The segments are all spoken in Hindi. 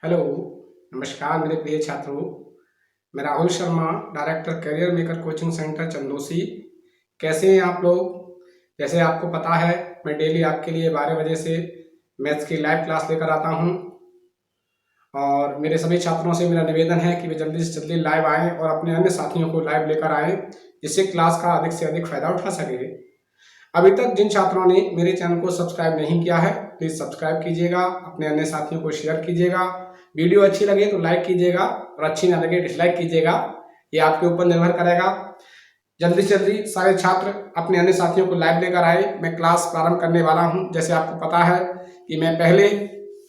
हेलो, नमस्कार मेरे प्रिय छात्रों। मैं Rahul Sharma, director career maker coaching centre Chandausi. कैसे हैं आप लोग? जैसे आपको पता है, मैं डेली आपके लिए 12 बजे से मैथ्स की लाइव क्लास लेकर आता हूं और मेरे सभी छात्रों से मेरा निवेदन है कि वे जल्दी से जल्दी लाइव आएँ और अपने अन्य साथियों को लाइव लेकर आएँ, जिससे क्लास का अधिक से अधिक फ़ायदा उठा सकें। अभी तक जिन छात्रों ने मेरे चैनल को सब्सक्राइब नहीं किया है, प्लीज़ सब्सक्राइब कीजिएगा, अपने अन्य साथियों को शेयर कीजिएगा। वीडियो अच्छी लगे तो लाइक कीजिएगा और अच्छी ना लगे डिसलाइक कीजिएगा, ये आपके ऊपर निर्भर करेगा। जल्दी से जल्दी सारे छात्र अपने अन्य साथियों को लाइव लेकर आए। मैं क्लास प्रारंभ करने वाला हूं। जैसे आपको पता है कि मैं पहले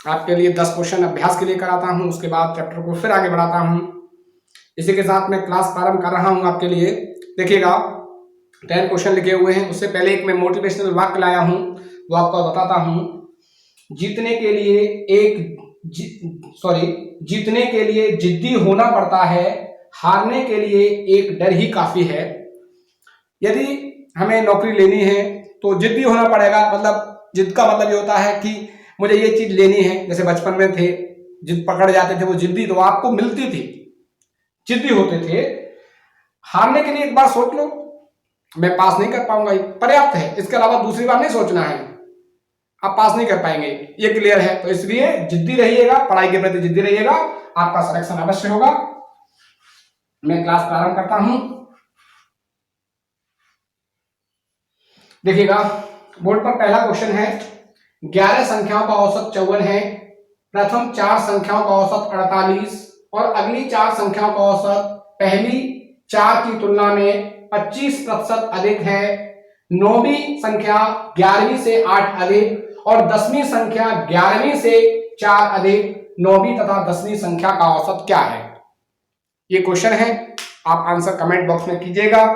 आपके लिए 10 क्वेश्चन अभ्यास के लिए कराता हूं, उसके बाद चैप्टर को फिर आगे बढ़ाता हूं। इसी के साथ मैं क्लास प्रारंभ कर रहा हूं आपके लिए। देखिएगा, 10 क्वेश्चन लिखे हुए हैं। उससे पहले एक मैं मोटिवेशनल वाक्य लाया हूं, वो आपको बताता हूं। जीतने के लिए जीतने के लिए जिद्दी होना पड़ता है, हारने के लिए एक डर ही काफी है। यदि हमें नौकरी लेनी है तो जिद्दी होना पड़ेगा। मतलब जिद का मतलब ये होता है कि मुझे ये चीज लेनी है। जैसे बचपन में थे, जिद पकड़ जाते थे, वो जिद्दी तो आपको मिलती थी, जिद्दी होते थे। हारने के लिए एक बार सोच लो, मैं पास नहीं कर पाऊंगा, पर्याप्त है। इसके अलावा दूसरी बार नहीं सोचना है, आप पास नहीं कर पाएंगे, ये क्लियर है। तो इसलिए जिद्दी रहिएगा, पढ़ाई के प्रति जिद्दी रहिएगा, आपका सिलेक्शन अवश्य होगा। मैं क्लास प्रारंभ करता हूं। देखिएगा, बोर्ड पर पहला क्वेश्चन है। 11 संख्याओं का औसत 54 है। प्रथम 4 संख्याओं का औसत 48 और अगली 4 संख्याओं का औसत पहली 4 की तुलना में 25% अधिक है। 9वीं संख्या 11वीं से 8 अधिक और 10वीं संख्या 11वीं से 4 अधिक। 9वीं तथा 10वीं संख्या का औसत क्या है? ये क्वेश्चन है। आप आंसर कमेंट बॉक्स में कीजिएगा,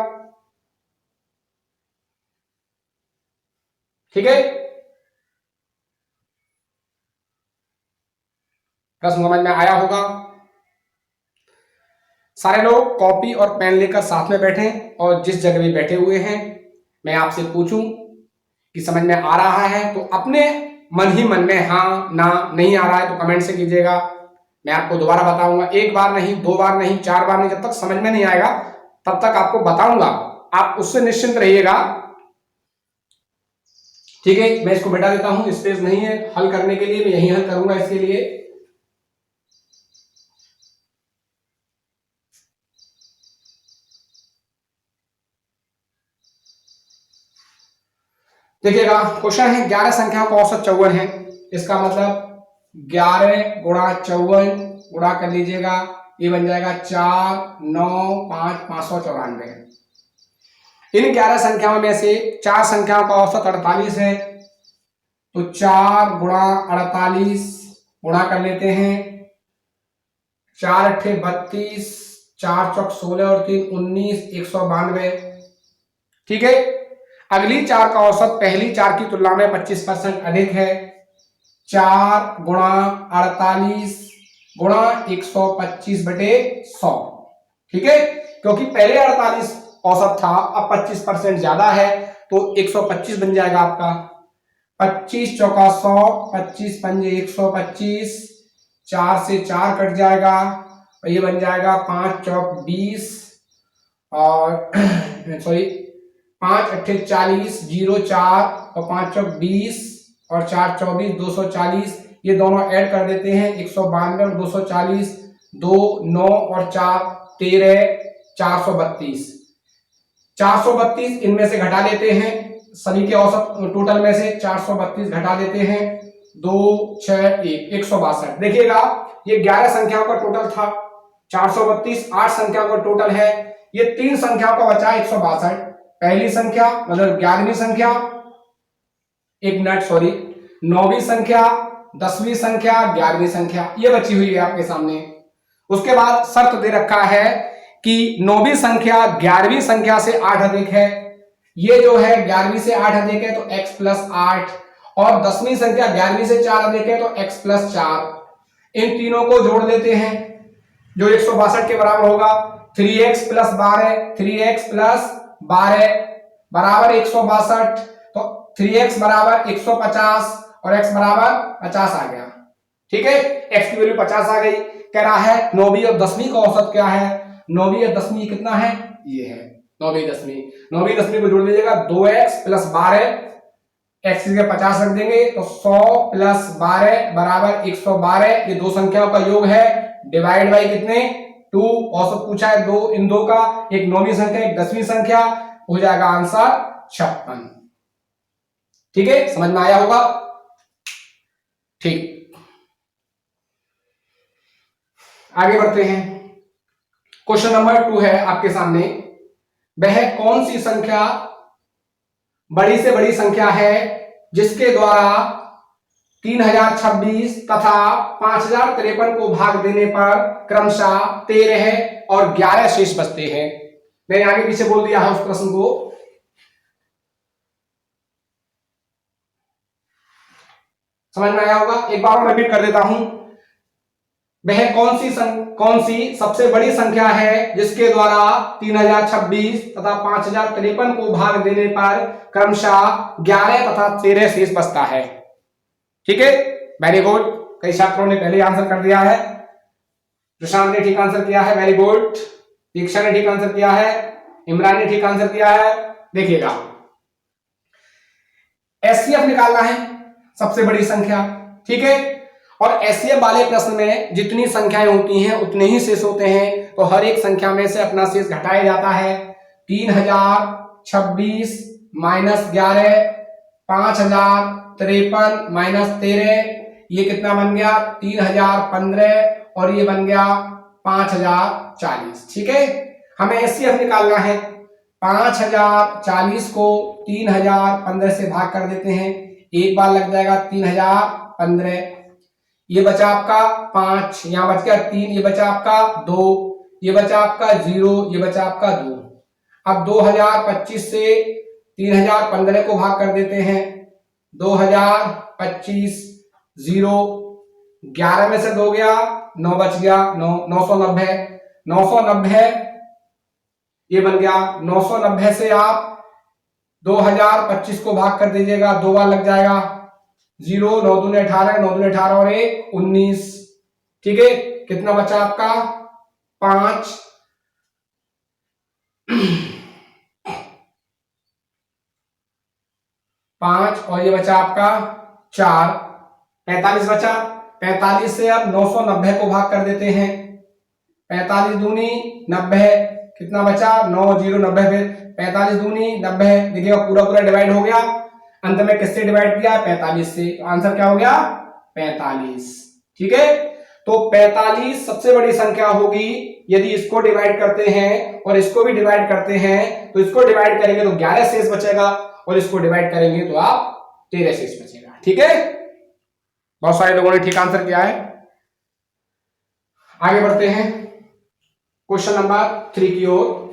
ठीक है। प्रश्न समझ में आया होगा। सारे लोग कॉपी और पेन लेकर साथ में बैठें और जिस जगह भी बैठे हुए हैं, मैं आपसे पूछूं कि समझ में आ रहा है तो अपने मन ही मन में हाँ ना, नहीं आ रहा है तो कमेंट से कीजिएगा। मैं आपको दोबारा बताऊंगा, एक बार नहीं, 2 बार नहीं, 4 बार नहीं, जब तक समझ में नहीं आएगा तब तक आपको बताऊंगा। आप उससे निश्चिंत रहिएगा, ठीक है। मैं इसको मिटा देता हूं, स्पेस नहीं है हल करने के लिए, मैं यही हल करूंगा इसके लिए। देखिएगा, क्वेश्चन है 11 संख्याओं का औसत 54 है। इसका मतलब 11 गुणा 54 गुणा कर लीजिएगा, ये बन जाएगा 4 9 5 594। इन 11 संख्याओं में से 4 संख्याओं का औसत 48 है, तो 4 गुणा 48 गुणा कर लेते हैं। 4 अट्ठे 32, 4 चौक 16 और 3 19, 192, ठीक है। अगली 4 का औसत पहली 4 की तुलना में 25% अधिक है। 4 गुणा 48 गुणा 125 बटे 100, ठीक है। क्योंकि पहले 48 औसत था, अब 25% ज्यादा है तो 125 बन जाएगा आपका। 25 चौका 100, 25 पंजे 125, 4 से 4 कट जाएगा और ये बन जाएगा 5 चौक 20 और सॉरी 5 अट्ठे 40, 0 4 और 5 चौक 20 और 4 24, 240। ये दोनों ऐड कर देते हैं, 192 और 240, 2 9 और 4 13, 432। 432 इनमें से घटा लेते हैं, सभी के औसत टोटल में से 432 घटा देते हैं, 2 6 1 162। देखिएगा, ये 11 संख्याओं का टोटल था 432, 8 संख्याओं का टोटल है, ये 3 संख्याओं का बचा 162। पहली संख्या मतलब 11वीं संख्या, एक मिनट सॉरी, 9वीं संख्या, 10वीं संख्या, 11वीं संख्या, ये बची हुई है आपके सामने। उसके बाद शर्त दे रखा है कि 9वीं संख्या 11वीं संख्या से 8 अधिक है। ये जो है 11वीं से 8 अधिक है तो x प्लस 8, और 10वीं संख्या 11वीं से 4 अधिक है तो x प्लस 4। इन तीनों को जोड़ देते हैं जो 162 के बराबर होगा। 3x प्लस 12, 3x प्लस 12 बराबर 162, तो 3x बराबर 150 और x बराबर 50 आ गया, ठीक है, x की वैल्यू 50 आ गई। कह रहा है 9वीं और 10वीं का औसत क्या है, 9वीं और 10वीं कितना है, ये है 9वीं 10वीं। 9वीं 10वीं को जोड़ दीजिएगा, 2x प्लस 12, x की जगह 50 रख देंगे तो 100 प्लस 12 बराबर 112। ये दो संख्याओं का योग है, डिवाइड बाई कितने 2, औसत पूछा है दो, इन दो का, एक 9वीं संख्या एक 10वीं संख्या, हो जाएगा आंसर 56। ठीक है, समझ में आया होगा। ठीक, आगे बढ़ते हैं। क्वेश्चन नंबर 2 है आपके सामने, वह कौन सी संख्या बड़ी से बड़ी संख्या है जिसके द्वारा 3026 तथा 5053 को भाग देने पर क्रमशः 13 और 11 शेष बचते हैं। मैंने आगे पीछे बोल दिया है उस प्रश्न को, समझ में आया होगा। एक बार मैं रिपीट कर देता हूं, वह कौन सी सबसे बड़ी संख्या है जिसके द्वारा 3026 तथा 5053 को भाग देने पर क्रमशः 11 तथा 13 शेष बचता है। ठीक है, वेरी गुड। कई छात्रों ने पहले आंसर कर दिया है। प्रशांत ने ठीक आंसर किया है, वेरी गुड। दीक्षा ने ठीक आंसर किया है, इमरान ने ठीक आंसर किया है। देखिएगा, एचसीएफ निकालना है, सबसे बड़ी संख्या। ठीक है, और एचसीएफ वाले प्रश्न में जितनी संख्याएं होती हैं उतने ही शेष होते हैं, तो हर एक संख्या में से अपना शेष घटाया जाता है। 3026 माइनस 11, 5053 माइनस 13, ये कितना बन गया 3015, और ये बन गया 5040। ठीक है, हमें एचसीएफ निकालना है। 5040 को 3015 से भाग कर देते हैं, एक बार लग जाएगा 3015, ये बचा आपका 5, यहां बच गया 3, ये बचा आपका 2, ये बचा आपका 0, ये बचा आपका 2। अब 2025 से 3015 को भाग कर देते हैं, 2025 0, 11 में से 2 गया, 9 बच गया, 990, 990 ये बन गया। 990 से आप 2025 को भाग कर दीजिएगा, 2 बार लग जाएगा, 0, 9 दूने 18, 9 दूने 18 और 1 19। ठीक है, कितना बचा आपका 5, 5 और ये बचा आपका 4, 45 बचा। 45 से अब 990 को भाग कर देते हैं, 45 दूनी 90, कितना बचा 9 0 90 पे 45 दूनी 90। देखिएगा पूरा पूरा डिवाइड हो गया, अंत में किससे डिवाइड किया 45 से, तो आंसर क्या हो गया 45। ठीक है, तो 45 सबसे बड़ी संख्या होगी। यदि इसको डिवाइड करते हैं और इसको भी डिवाइड करते हैं, तो इसको डिवाइड करेंगे तो 11 शेष बचेगा, और इसको डिवाइड करेंगे तो आप 13 शेष बचेगा। ठीक है, बहुत सारे लोगों ने ठीक आंसर किया है। आगे बढ़ते हैं क्वेश्चन नंबर 3 की ओर।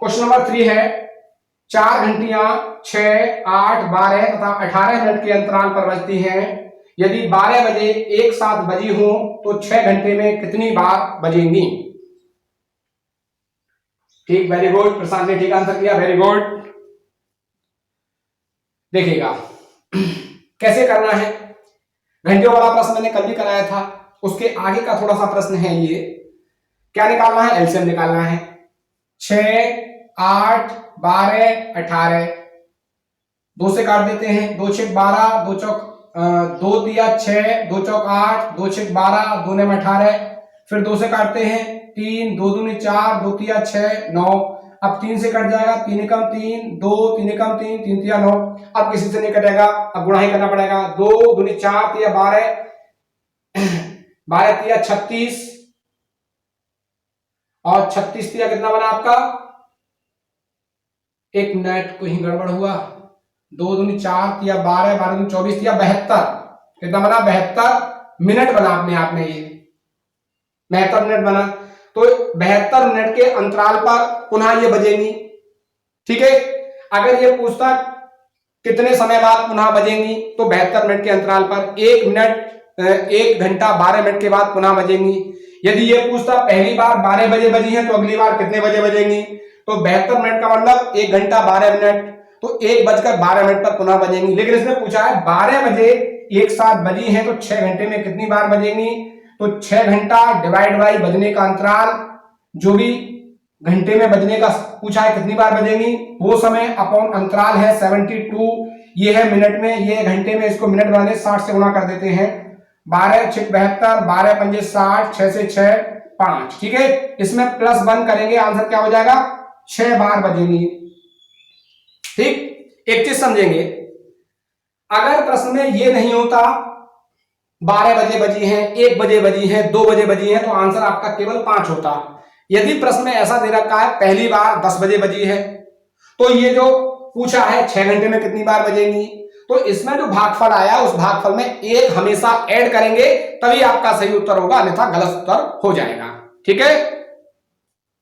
क्वेश्चन नंबर 3 है, 4 घंटियां 6, 8, 12 तथा 18 मिनट के अंतराल पर बजती हैं। यदि 12 बजे एक साथ बजी हो तो 6 घंटे में कितनी बार बजेंगी। ठीक, वेरी गुड। प्रशांत ने ठीक आंसर किया, वेरी गुड। देखिएगा कैसे करना है, घंटियों वाला प्रश्न मैंने कल भी कराया था, उसके आगे का थोड़ा सा प्रश्न है। ये क्या निकालना है, एलसीएम निकालना है। 6, 8, 12, 18, 2 से काट देते हैं, 2 6 12, 2 चौक 2 दिया 6, 2 चौक 8, 2 6 12, 2 ने 18, फिर 2 से काटते हैं 3, 2 दूनी 4, 2 तिया 6 9। अब 3 से कट जाएगा, 3 एकम 3, 2 3 एकम 3, 3 तिया 9। अब किसी से नहीं कटेगा, अब गुणा ही करना पड़ेगा। 2 दूनी 4 तिया 12, 12 तिया 36, और 36 तिया कितना बना आपका, एक मिनट कोई गड़बड़ हुआ, 2 दूनी 4 तिया 12, 12 दूनी 24 तिया 72, कितना बना 72 मिनट बना अपने आप में, ये 72 मिनट बना। तो 72 मिनट के अंतराल पर पुनः ये बजेंगी। ठीक है, अगर ये पूछता कितने समय बाद पुनः बजेंगी, तो 72 मिनट के अंतराल पर 1 घंटा 12 मिनट के बाद पुनः बजेंगी। यदि ये पूछता पहली बार 12 बजे बजी है तो अगली बार कितने बजे बजेंगी, तो 72 मिनट का मतलब 1 घंटा 12 मिनट, तो 1:12 पर पुनः बजेंगी। लेकिन इसमें पूछा है 12 बजे एक साथ बजी हैं तो 6 घंटे में कितनी बार बजेंगी, तो 6 घंटा डिवाइड बाई बजने का अंतराल, जो भी घंटे में बजने का पूछा है कितनी बार बजेंगी, वो समय अपॉन अंतराल है 72, ये है मिनट में, ये घंटे में, इसको मिनट बनाने 60 से गुणा कर देते हैं। 12 6 72, 12 पंजे 60, 6 से 6 5, ठीक है। इसमें +1 करेंगे, आंसर क्या हो जाएगा, 6 बार बजेंगी। ठीक, एक चीज समझेंगे, अगर प्रश्न में ये नहीं होता 12 बजे बजी हैं, 1 बजे बजी हैं, 2 बजे बजी हैं, तो आंसर आपका केवल 5 होता। यदि प्रश्न में ऐसा दे रखा है पहली बार 10 बजे बजी है, तो ये जो पूछा है 6 घंटे में कितनी बार बजेंगी, तो इसमें जो भागफल आया उस भागफल में 1 हमेशा ऐड करेंगे, तभी आपका सही उत्तर होगा, अन्यथा गलत उत्तर हो जाएगा। ठीक है,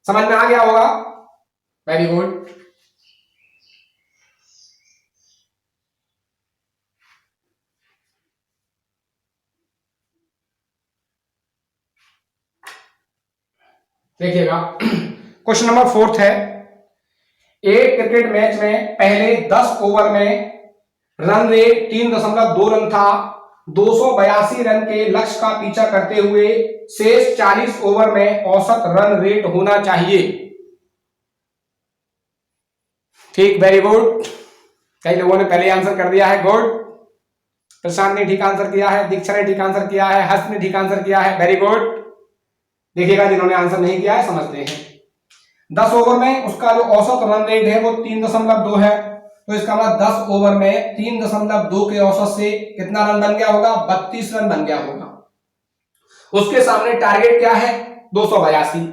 समझ में आ गया होगा, वेरी गुड। देखिएगा, क्वेश्चन नंबर 4 है, एक क्रिकेट मैच में पहले 10 ओवर में रन रेट 3.2 रन था, 282 रन के लक्ष्य का पीछा करते हुए शेष 40 ओवर में औसत रन रेट होना चाहिए। ठीक, वेरी गुड, कई लोगों ने पहले आंसर कर दिया है, गुड। प्रशांत ने ठीक आंसर किया है, दीक्षा ने ठीक आंसर किया है, हर्ष ने ठीक आंसर किया है, वेरी गुड। देखिएगा, जिन्होंने आंसर नहीं किया है समझते हैं। 10 ओवर में उसका जो औसत रन रेट है वो 3.2 है, तो इसका मतलब 10 ओवर में 3.2 के औसत से कितना रन बन गया होगा, 32 रन बन गया होगा। उसके सामने टारगेट क्या है, 282,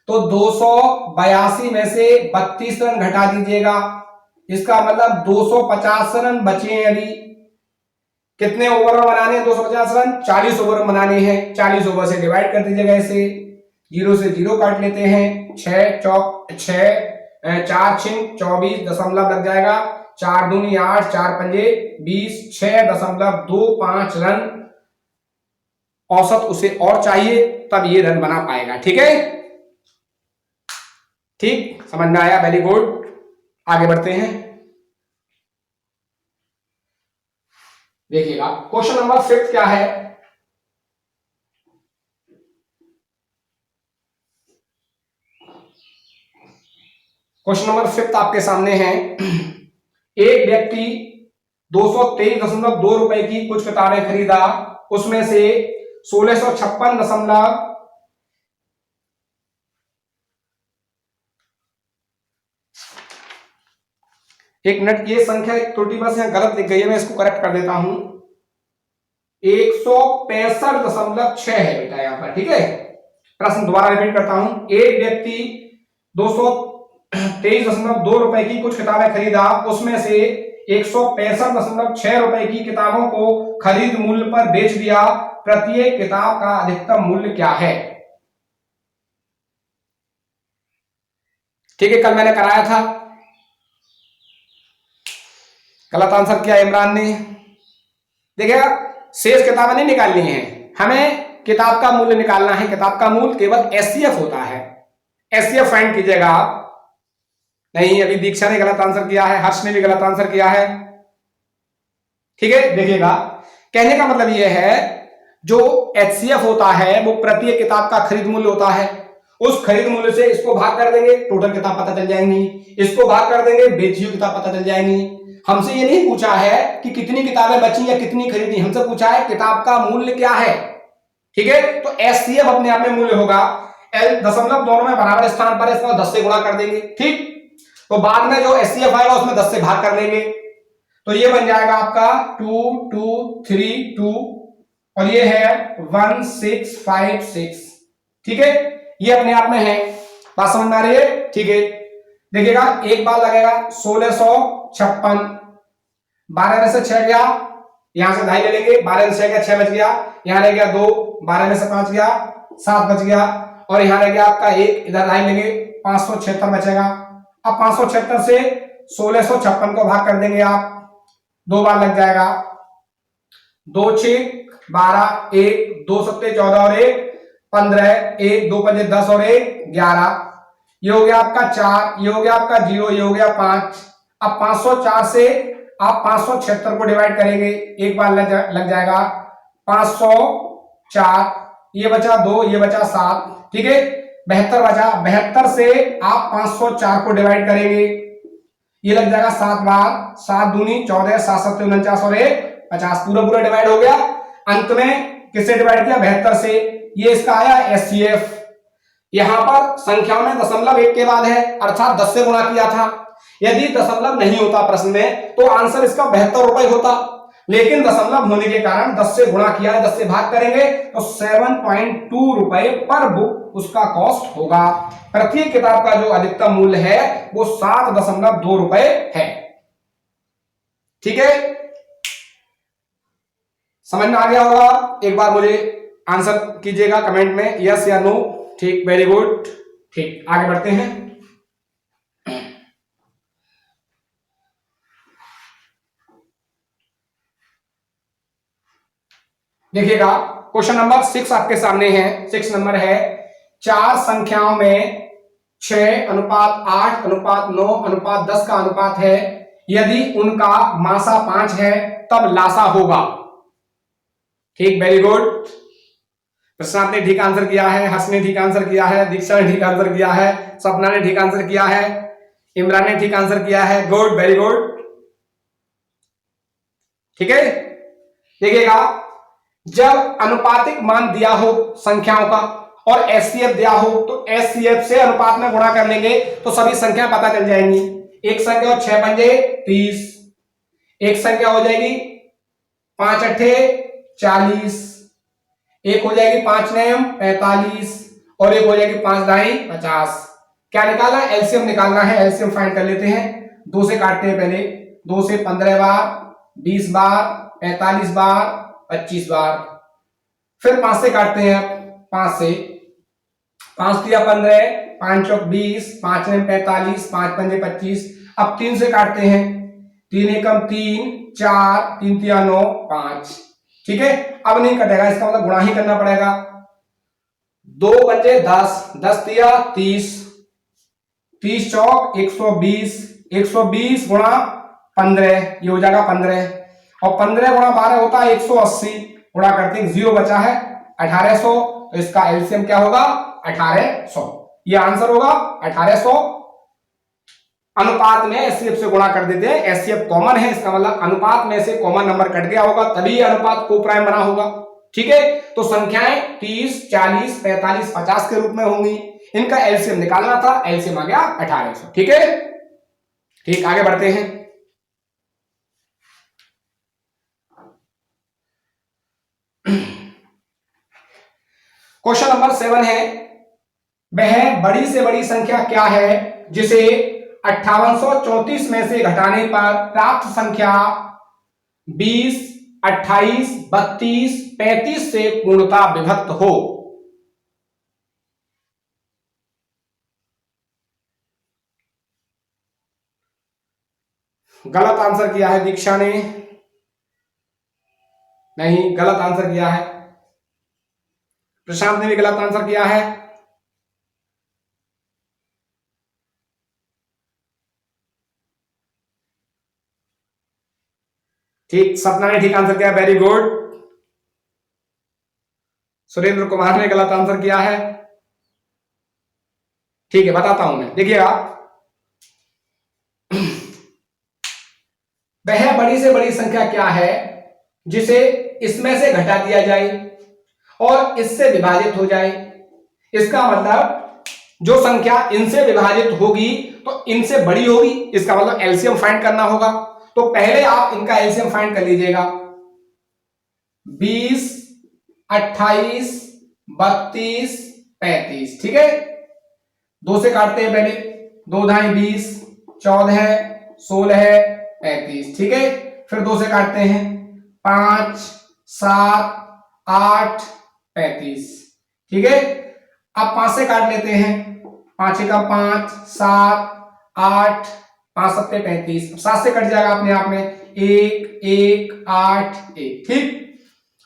तो 282 में से 32 रन घटा दीजिएगा, इसका मतलब 250 रन बचे हैं। अभी कितने ओवर में बनाने हैं 250 रन, 40 ओवर में बनाने हैं। 40 ओवर से डिवाइड कर दीजिएगा, इसे 0 से 0 काट लेते हैं, 6 चौक 6 4 6 24 दशमलव लग जाएगा, 4 दूनी 8, 4 पंजे 20, 6.25 रन औसत उसे और चाहिए, तब ये रन बना पाएगा। ठीक है, ठीक, समझ में आया, वेरी गुड। आगे बढ़ते हैं, देखिएगा क्वेश्चन नंबर 5 क्या है, क्वेश्चन नंबर 5 आपके सामने है, एक व्यक्ति 223.2 रुपए की कुछ किताबें खरीदा, उसमें से 1656 एक मिनट, ये संख्या एक त्रुटि बस यहां गलत लिख गई है, मैं इसको करेक्ट कर देता हूं, 165.6 है बेटा यहाँ पर। ठीक है, प्रश्न दोबारा रिपीट करता हूं, एक व्यक्ति 223.2 रुपए की कुछ किताबें खरीदा, उसमें से 165.6 रुपए की किताबों को खरीद मूल्य पर बेच दिया, प्रत्येक किताब का अधिकतम मूल्य क्या है। ठीक है, कल मैंने कराया था, गलत आंसर किया इमरान ने। देखिएगा, शेष किताबें नहीं निकालनी है, हमें किताब का मूल्य निकालना है। किताब का मूल्य केवल एचसीएफ होता है, एचसीएफ फाइंड कीजिएगा आप। नहीं, अभी दीक्षा ने गलत आंसर किया है, हर्ष ने भी गलत आंसर किया है। ठीक है, देखिएगा, कहने का मतलब यह है, जो एचसीएफ होता है वो प्रत्येक किताब का खरीद मूल्य होता है। उस खरीद मूल्य से इसको भाग कर देंगे, टोटल किताब पता चल जाएंगी, इसको भाग कर देंगे, बेची हुई किताब पता चल जाएंगी। हमसे ये नहीं पूछा है कि कितनी किताबें बची या कितनी खरीदी, हमसे पूछा है किताब का मूल्य क्या है। ठीक है, तो एचसीएफ अपने आप में मूल्य होगा, एल दशमलव दोनों में बराबर स्थान पर इसको 10 से गुणा कर देंगे। ठीक, तो बाद में जो एचसीएफ आएगा उसमें 10 से भाग कर लेंगे, तो ये बन जाएगा आपका 2 2 3 2 और ये है 1656। ठीक है, ये अपने आप में है, बात समझ में आ रही है। ठीक है, देखिएगा, एक बार लगेगा 1656, 12 में से 6 गया, यहां से 2.5 ले लेंगे, 12 में से 6 गया, 6 बच गया, यहां रह गया 2, 12 में से 5 गया, 7 बच गया, और यहां रह गया आपका 1, इधर 2.5 लेंगे, 576 बचेगा। अब 576 से 1656 को भाग कर देंगे आप, 2 बार लग जाएगा, 2 6 12, 1 2 7 14 और 1 15, 1 2 5 10 और 1 11, ये हो गया आपका 4, ये हो गया आपका 0, ये हो गया 5। अब 504 से आप 576 को डिवाइड करेंगे, एक बार लग जाएगा 504, ये बचा 2, ये बचा 7, ठीक है, 72 बचा। 72 से आप 504 को डिवाइड करेंगे, ये लग जाएगा 7 बार, 7 दूनी 14, 7 सत्ते 49 और 1 50, पूरा पूरा डिवाइड हो गया। अंत में किससे डिवाइड किया? 72 से। ये इसका आया एचसीएफ। यहां पर संख्याओं में दशमलव एक के बाद है, अर्थात 10 से गुणा किया था। यदि दशमलव नहीं होता प्रश्न में तो आंसर इसका 72 रुपए होता, लेकिन दशमलव होने के कारण 10 से गुणा किया है, 10 से भाग करेंगे तो 7.2 रुपए पर बुक उसका कॉस्ट होगा। प्रत्येक किताब का जो अधिकतम मूल्य है वो 7.2 रुपए है। ठीक है, समझ में आ गया होगा? एक बार मुझे आंसर कीजिएगा कमेंट में, यस या नो। ठीक, वेरी गुड। ठीक, आगे बढ़ते हैं। देखिएगा, क्वेश्चन नंबर 6 आपके सामने है। 6 नंबर है, 4 संख्याओं में 6:8:9:10 का अनुपात है। यदि उनका मासा 5 है तब लासा होगा। ठीक, वेरी गुड। प्रशांत ने ठीक आंसर किया है, हर्ष ने ठीक आंसर किया है, दीक्षा ने ठीक आंसर किया है, सपना ने ठीक आंसर किया है, इमरान ने ठीक आंसर किया है। Good, very good. ठीक है, देखिएगा, जब अनुपातिक मान दिया हो संख्याओं का और एचसीएफ दिया हो तो एचसीएफ से अनुपात में गुणा कर लेंगे तो सभी संख्या पता चल जाएंगी। एक संख्या और 6 पंजे 30, एक संख्या हो जाएगी 5 अट्ठे 40, एक हो जाएगी 5 नयम 45 और एक हो जाएगी 5 दाई 50। क्या निकालना है? एलसीएम निकालना है। एलसीएम फाइंड कर लेते हैं। 2 से काटते हैं पहले, 2 से 15 बार, 20 बार, 45 बार, 25 बार। फिर 5 से काटते हैं, 5 से, 5 तिया 15, 5 चौक 20, 5 नयम 45, 5 पंजे 25। अब 3 से काटते हैं, 3 एकम 3, 4, 3 तिया 9, 5। ठीक है, अब नहीं कटेगा, इसका मतलब गुणा ही करना पड़ेगा। 2 पंजे 10, 10 तिया 30, 30 चौक 120, 120 गुणा 15, ये हो जाएगा 15, और 15 गुणा 12 होता है 180, गुणा करते हैं 0 बचा है 1800, तो इसका एलसीएम क्या होगा? 1800। ये आंसर होगा 1800। अनुपात में एचसीएफ से गुणा कर देते हैं, एचसीएफ कॉमन है, इसका मतलब अनुपात में से कॉमन नंबर कट गया होगा, तभी अनुपात को प्राइम बना होगा। ठीक है, तो संख्याएं 30, 40, 45, 50 के रूप में होंगी। इनका एलसीएम निकालना था, एलसीएम आ गया 1800। ठीक है, ठीक, आगे बढ़ते हैं। क्वेश्चन नंबर 7 है, वह बड़ी से बड़ी संख्या क्या है जिसे 5834 में से घटाने पर प्राप्त संख्या 20, 28, 32, 35 से पूर्णतः विभक्त हो? गलत आंसर किया है दीक्षा ने, नहीं, गलत आंसर किया है। प्रशांत ने भी गलत आंसर किया है। ठीक, सपना ने ठीक आंसर किया, वेरी गुड। सुरेंद्र कुमार ने गलत आंसर किया है। ठीक है, बताता हूं मैं, देखिएगा, वह बड़ी से बड़ी संख्या क्या है जिसे इसमें से घटा दिया जाए और इससे विभाजित हो जाए। इसका मतलब जो संख्या इनसे विभाजित होगी तो इनसे बड़ी होगी, इसका मतलब एलसीएम फाइंड करना होगा। तो पहले आप इनका एलसीएम फाइंड कर लीजिएगा। 20, 28, 32, 35। ठीक है, 2 से काटते हैं पहले, 2 धाई 20, 14, 16, 35। ठीक है, फिर 2 से काटते हैं, 5, 7, 8, 35। ठीक है, अब 5 से काट लेते हैं, 5 का 5, 7, 8, 5 सत्ते 35। 7 से कट जाएगा अपने आप में, 1, 1, 8, 1। ठीक,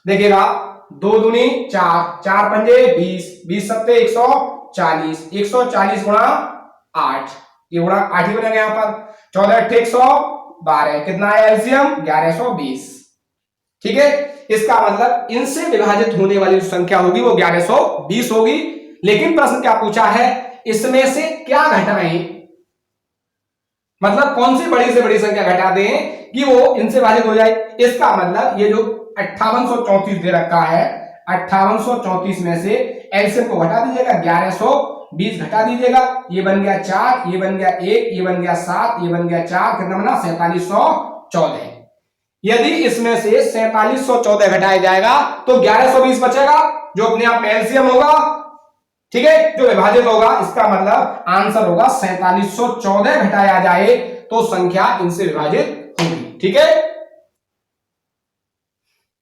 देखिएगा, 2 दूनी 4, 4 पंजे 20, 20 सत्ते 140, 140 गुणा 8, ये गुणा 8 ही बनेगा यहाँ पर। 14 8 112, कितना है एलसीएम 1120। ठीक है, इसका मतलब इनसे विभाजित होने वाली जो संख्या होगी वो 1120 होगी। लेकिन प्रश्न क्या पूछा है, इसमें से क्या घटाएं, मतलब कौन सी बड़ी से बड़ी संख्या घटा दें कि वो इनसे विभाजित हो जाए। इसका मतलब ये जो 5834 दे रखा है, 5834 में से एलसीएम को घटा दीजिएगा, 1120 घटा दीजिएगा, ये बन गया 4, ये बन गया 1, ये बन गया 7, ये बन गया 4, कितना बना 4714। यदि इसमें से 4714 घटाया जाएगा तो 1120 बचेगा, जो अपने आप में एलसीएम होगा। ठीक है, जो विभाजित होगा, इसका मतलब आंसर होगा 4714 घटाया जाए तो संख्या इनसे विभाजित होगी। ठीक है,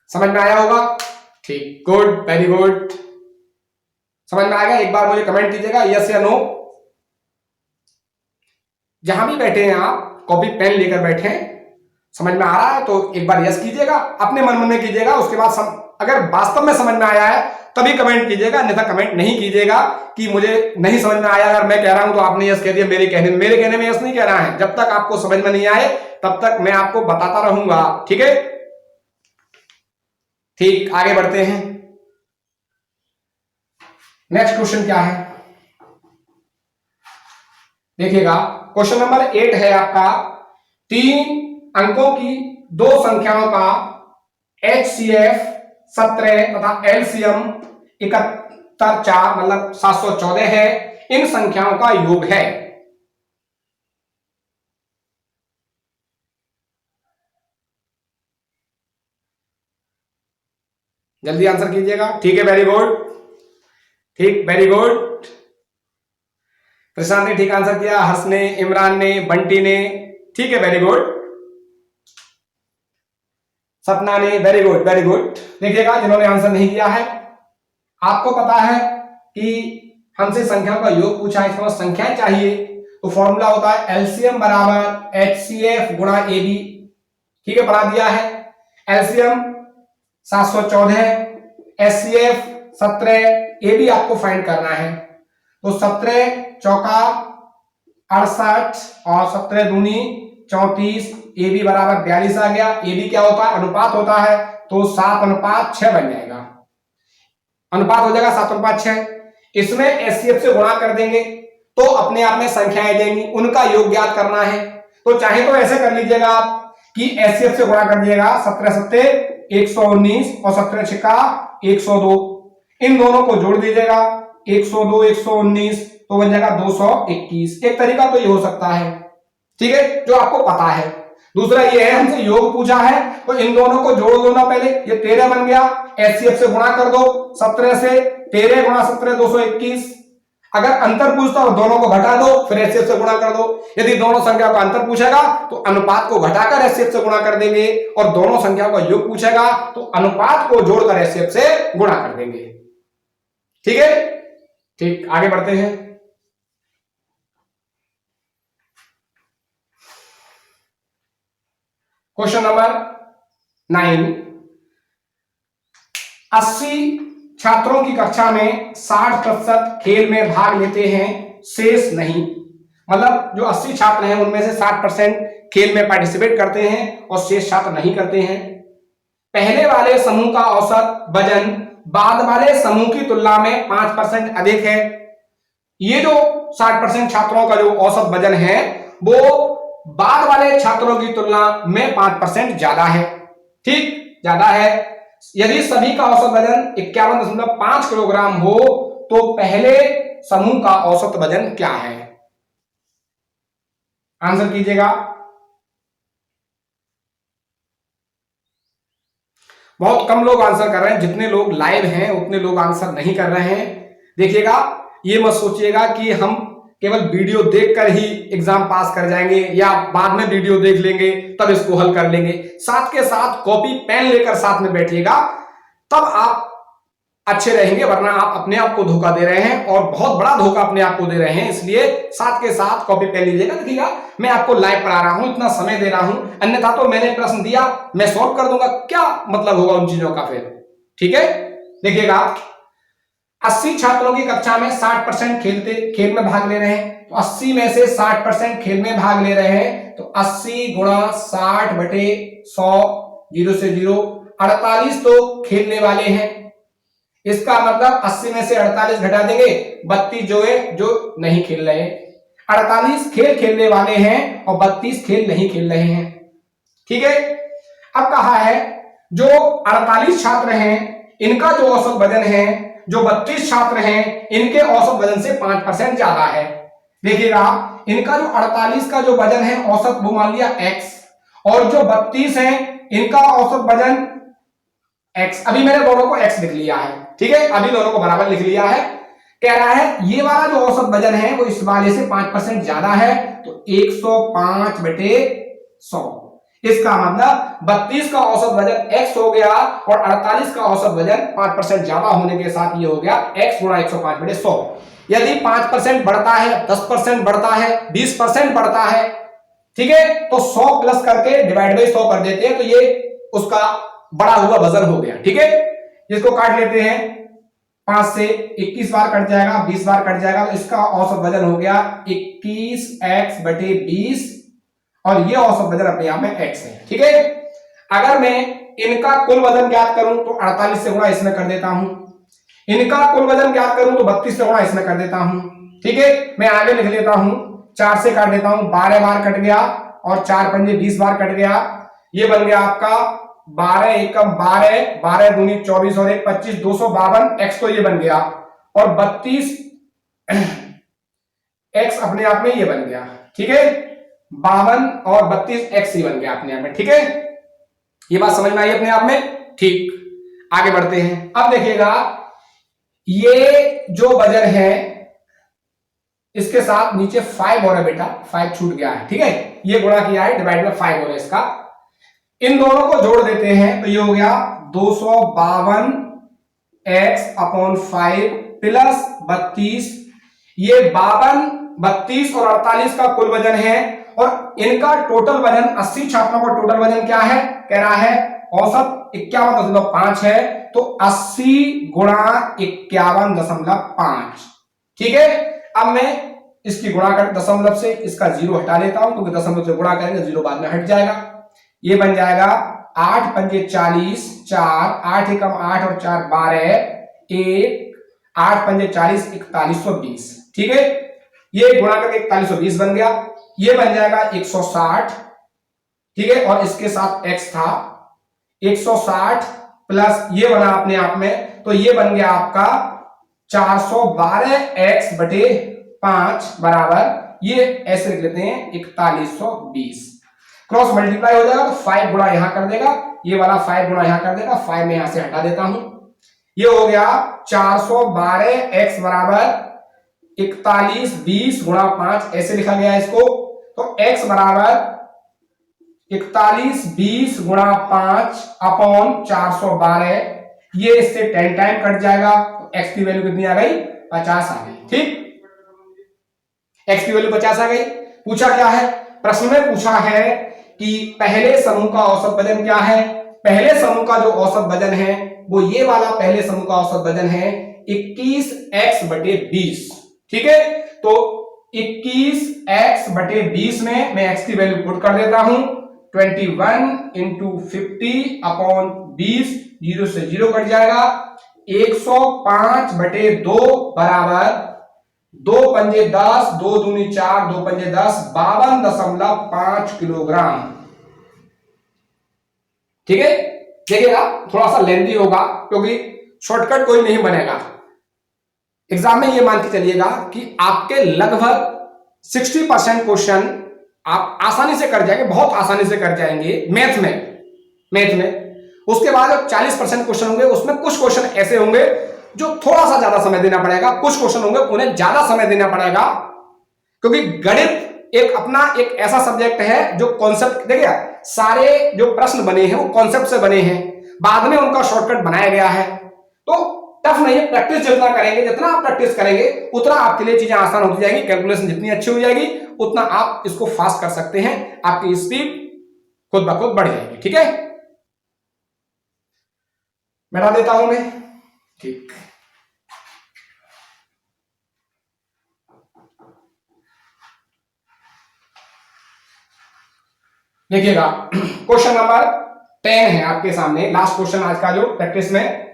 समझ में आया होगा? ठीक, गुड, वेरी गुड, समझ में आ गया? एक बार मुझे कमेंट कीजिएगा यस या नो। जहां भी बैठे हैं आप, कॉपी पेन लेकर बैठे, समझ में आ रहा है तो एक बार यस कीजिएगा, अपने मन में कीजिएगा। उसके बाद अगर वास्तव में समझ में आया है तभी कमेंट कीजिएगा, अन्यथा कमेंट नहीं कीजिएगा कि मुझे नहीं समझ में आया। अगर मैं कह रहा हूं तो आपने यस कह दिया, मेरे कहने में यस नहीं कह रहा है। जब तक आपको समझ में नहीं आए तब तक मैं आपको बताता रहूंगा। ठीक है, ठीक, आगे बढ़ते हैं। नेक्स्ट क्वेश्चन क्या है देखिएगा, क्वेश्चन नंबर 8 है आपका, 3 अंकों की दो संख्याओं का HCF 17 तथा LCM 71 मतलब 714 है, इन संख्याओं का योग है। जल्दी आंसर कीजिएगा। ठीक है, वेरी गुड, ठीक, वेरी गुड। प्रशांत ने ठीक आंसर किया, हर्ष ने, इमरान ने, बंटी ने, ठीक है, वेरी गुड। सपना ने, वेरी गुड, वेरी गुड। देखिएगा, जिन्होंने आंसर नहीं किया है, आपको पता है कि हमसे संख्याओं का योग पूछा है, इसमें संख्याएं चाहिए तो फॉर्मूला होता है एलसीएम बराबर HCF गुणा AB। ठीक है, बना दिया है। एलसीएम 714, HCF 17, AB आपको फाइंड करना है। तो 17 चौका 68 और 17 दूनी 34, AB बराबर 42 आ गया। AB क्या होता है, अनुपात होता है, तो 7:6 बन जाएगा, अनुपात हो जाएगा 7:6। इसमें HCF से गुणा कर देंगे तो अपने आप में संख्याएं देंगी, उनका योग ज्ञात करना है। तो चाहे तो ऐसे कर लीजिएगा आप कि HCF से गुणा कर दिएगा, 17 7 119 और 17 6 102, इन दोनों को जोड़ दीजिएगा, 102 119 तो बन जाएगा 221। एक तरीका तो ये हो सकता है, ठीक है, जो आपको पता है। दूसरा ये है, हमसे योग पूछा है तो इन दोनों को जोड़ दो ना पहले, ये 13 बन गया, HCF से गुणा कर दो, 17 से 13 गुणा 17 221। अगर अंतर पूछता हो दोनों को घटा दो, फिर HCF से गुणा कर दो। यदि दोनों संख्या का अंतर पूछेगा तो अनुपात को घटाकर HCF से गुणा कर देंगे, और दोनों संख्याओं का योग पूछेगा तो अनुपात को जोड़कर HCF से गुणा कर देंगे। ठीक है, ठीक, आगे बढ़ते हैं। क्वेश्चन नंबर 9, 80 छात्रों की कक्षा में 60% खेल में भाग लेते हैं, शेष नहीं। मतलब जो 80 छात्र हैं उनमें से 60% खेल में पार्टिसिपेट करते हैं और शेष छात्र नहीं करते हैं। पहले वाले समूह का औसत वजन बाद वाले समूह की तुलना में 5% अधिक है। ये जो 60% छात्रों का जो औसत वजन है वो बाद वाले छात्रों की तुलना में 5% ज्यादा है। ठीक, ज्यादा है। यदि सभी का औसत वजन 51.5 किलोग्राम हो तो पहले समूह का औसत वजन क्या है? आंसर कीजिएगा। बहुत कम लोग आंसर कर रहे हैं, जितने लोग लाइव हैं उतने लोग आंसर नहीं कर रहे हैं। देखिएगा, ये मत सोचिएगा कि हम केवल वीडियो देखकर ही एग्जाम पास कर जाएंगे या बाद में वीडियो देख लेंगे तब इसको हल कर लेंगे। साथ के साथ कॉपी पेन लेकर साथ में बैठिएगा, तब आप अच्छे रहेंगे, वरना आप अपने आप को धोखा दे रहे हैं और बहुत बड़ा धोखा अपने आप को दे रहे हैं। इसलिए साथ के साथ कॉपी पेन लीजिएगा। देखिएगा, मैं आपको लाइव पढ़ा रहा हूं, इतना समय दे रहा हूं, अन्यथा तो मैंने प्रश्न दिया मैं सॉल्व कर दूंगा, क्या मतलब होगा उन चीजों का फिर? ठीक है, देखिएगा, 80 छात्रों की कक्षा में 60% खेल में भाग ले रहे हैं, तो 80 में से 60% खेल में भाग ले रहे हैं, तो 80 गुणा 60 बटे 100, 0 से 0, 48 तो खेलने वाले हैं। इसका मतलब 80 में से 48 घटा देंगे, 32 जो है जो नहीं खेल रहे हैं। 48 खेलने वाले हैं और 32 खेल नहीं खेल रहे हैं। ठीक है, अब कहा है जो 48 छात्र हैं इनका जो औसत वजन है, जो 32 छात्र हैं इनके औसत वजन से 5% ज्यादा है। देखिएगा, इनका जो 48 का जो वजन है औसत वो मान लिया x, और जो 32 है इनका औसत वजन x। अभी मैंने दोनों को x लिख लिया है, ठीक है, अभी दोनों को बराबर लिख लिया है। कह रहा है ये वाला जो औसत वजन है वो इस वाले से 5% ज्यादा है, तो 105 बटे 100। इसका मतलब 32 का औसत वजन x हो गया और 48 का औसत वजन 5% ज्यादा होने के साथ ये हो गया x गुणा 105 बटे 100। यदि 5% बढ़ता है, 10% बढ़ता है, 20% बढ़ता है, ठीक है, तो 100 प्लस करके डिवाइड बाई 100 कर देते हैं, तो ये उसका बड़ा हुआ वजन हो गया। ठीक है, इसको काट लेते हैं, 5 से 21 बार कट जाएगा, 20 बार कट जाएगा, तो इसका औसत वजन हो गया 21x बटे 20, और ये औसत वजन अपने आप में x है। ठीक है, अगर मैं इनका कुल वजन ज्ञात करूं तो 48 से गुणा इसमें कर देता हूं, इनका कुल वजन ज्ञात करूं तो 32 से गुणा इसमें कर देता हूं। ठीक है, मैं आगे लिख लेता हूं, 4 से काट देता हूं, 12 बार कट गया और 4 पंजे 20 बार कट गया। ये बन गया आपका 12 एकम 12, 12 दूनी 24 और 1 25, 252 x तो ये बन गया, और 32 x अपने आप में ये बन गया। ठीक है, 52 और 32 x ही बन गया अपने आप में। ठीक है, ये बात समझ में आई अपने आप में। ठीक, आगे बढ़ते हैं। अब देखिएगा, ये जो वजन है इसके साथ नीचे 5 और है बेटा, 5 छूट गया है। ठीक है, ये गुणा किया है, डिवाइड में 5 और है इसका, इन दोनों को जोड़ देते हैं तो ये हो गया 252 x अपॉन 5 प्लस 32। ये 52, 32 और 48 का कुल वजन है, और इनका टोटल वजन 80 छात्रों का टोटल वजन क्या है, कह रहा है औसत 51.5 है, तो 80 गुणा 51.5। ठीक है, अब मैं इसकी गुणा कर दशमलव से इसका 0 हटा देता हूं, क्योंकि दशमलव से गुणा करेंगे 0 बाद में हट जाएगा। ये बन जाएगा 8 पंजे 40, 4, 8 एकम 8 और 4 12, 1, 8 पंजे 40, 4120। ठीक है, ये गुणा करके 4120 बन गया। ये बन जाएगा 160। ठीक है, और इसके साथ x था 160 प्लस ये बना अपने आप में, तो ये बन गया आपका 412x बटे 5 बराबर, ये ऐसे लिख लेते हैं 4120। क्रॉस मल्टीप्लाई हो जाएगा तो 5 गुणा यहां कर देगा, ये वाला 5 गुणा यहां कर देगा, 5 में यहां से हटा देता हूं, ये हो गया 412x बराबर 4120 गुणा 5, ऐसे लिखा गया इसको। तो x बराबर 4120 गुणा 5 अपॉन 412, ये इससे 10 टाइम कट जाएगा, तो x की वैल्यू कितनी आ गई, 50 आ गई। ठीक, x की वैल्यू 50 आ गई। पूछा क्या है, प्रश्न में पूछा है कि पहले समूह का औसत वजन क्या है। पहले समूह का जो औसत वजन है वो ये वाला पहले समूह का औसत वजन है 21x बटे 20। ठीक है, तो 21x बटे 20 में मैं x की वैल्यू पुट कर देता हूं, 21 इंटू 50 अपॉन 20, 0 से 0 कट जाएगा, 105 बटे 2 बराबर 2 पंजे 10, 2 दूनी 4, 2 पंजे 10, 52.5 किलोग्राम। ठीक है, देखिएगा थोड़ा सा लेंथी होगा क्योंकि शॉर्टकट कोई नहीं बनेगा। एग्जाम में ये मान के चलिएगा कि आपके लगभग 60% क्वेश्चन आप आसानी से कर जाएंगे, बहुत आसानी से कर जाएंगे मैथ में। उसके बाद 40% क्वेश्चन होंगे, उसमें कुछ क्वेश्चन ऐसे होंगे जो थोड़ा सा ज्यादा समय देना पड़ेगा, कुछ क्वेश्चन होंगे उन्हें ज्यादा समय देना पड़ेगा, क्योंकि गणित एक अपना एक ऐसा सब्जेक्ट है जो कॉन्सेप्ट, देखिए सारे जो प्रश्न बने हैं वो कॉन्सेप्ट से बने हैं, बाद में उनका शॉर्टकट बनाया गया है, तो टफ नहीं है। प्रैक्टिस जितना करेंगे, जितना आप प्रैक्टिस करेंगे उतना आपके लिए चीजें आसान होती जाएगी, कैलकुलेशन जितनी अच्छी हो जाएगी उतना आप इसको फास्ट कर सकते हैं, आपकी स्पीड खुद ब खुद बढ़ जाएगी। ठीक है, मिटा देता हूं मैं। ठीक, देखिएगा क्वेश्चन नंबर 10 है आपके सामने, लास्ट क्वेश्चन आज का जो प्रैक्टिस में।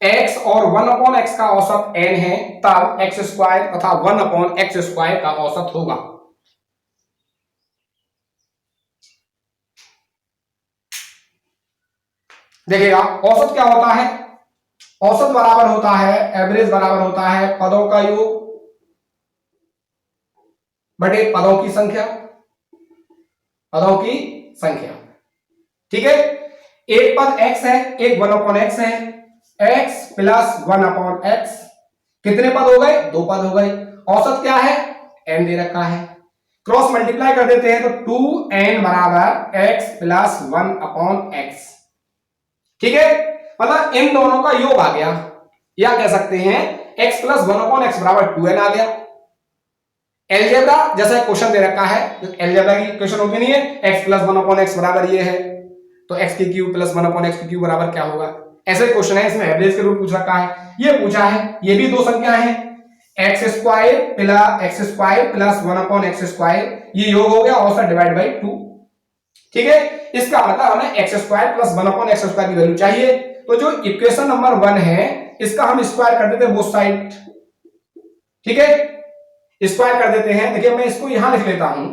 x और 1/x का औसत n है, तब x स्क्वायर तथा 1/x स्क्वायर का औसत होगा। देखिएगा औसत क्या होता है, औसत बराबर होता है, एवरेज बराबर होता है पदों का योग बटे पदों की संख्या, पदों की संख्या। ठीक है, एक पद x है, एक 1/x है, x प्लस 1/x, कितने पद हो गए, 2 पद हो गए। औसत क्या है, n दे रखा है, क्रॉस मल्टीप्लाई कर देते हैं तो 2n बराबर x प्लस 1/x। ठीक है, मतलब इन दोनों का योग आ गया, या कह सकते हैं x प्लस 1/x बराबर 2n आ गया। एलजेब्रा जैसा क्वेश्चन दे रखा है, एलजेब्रा की क्वेश्चन होती नहीं है, x प्लस 1/x बराबर ये है, तो x की क्यूब प्लस 1/x की क्यूब बराबर क्या होगा। ऐसे क्वेश्चन है, इसमें एवरेज के रूप पूछ रखा है, ये पूछा है, ये भी दो संख्या है, x square plus 1/x square, ये योग हो गया, औसत डिवाइड बाई 2। ठीक है, इसका मतलब हमें x square plus 1/x square की वैल्यू चाहिए, तो जो इक्वेशन नंबर 1 है इसका हम स्क्वायर कर देते हैं बोथ साइड। ठीक है, स्क्वायर कर देते हैं, देखिए मैं इसको यहां लिख लेता हूं,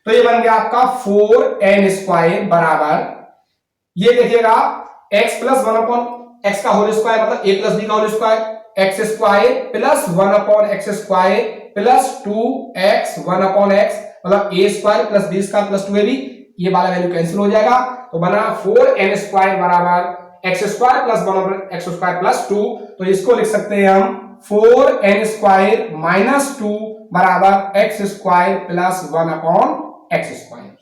तो ये बन गया आपका 4n स्क्वायर बराबर, ये देखिएगा x प्लस 1/x का होल स्क्वायर मतलब a प्लस b का whole square, x square plus 1/x square plus 2x 1/x मतलब a स्क्वायर plus b square plus 2ab, ये वाला वैल्यू कैंसिल हो जाएगा, तो बना 4n स्क्वायर बराबर x square plus 1/x square plus 2, तो इसको लिख सकते हैं हम 4n स्क्वायर माइनस 2 बराबर x square plus 1/x square.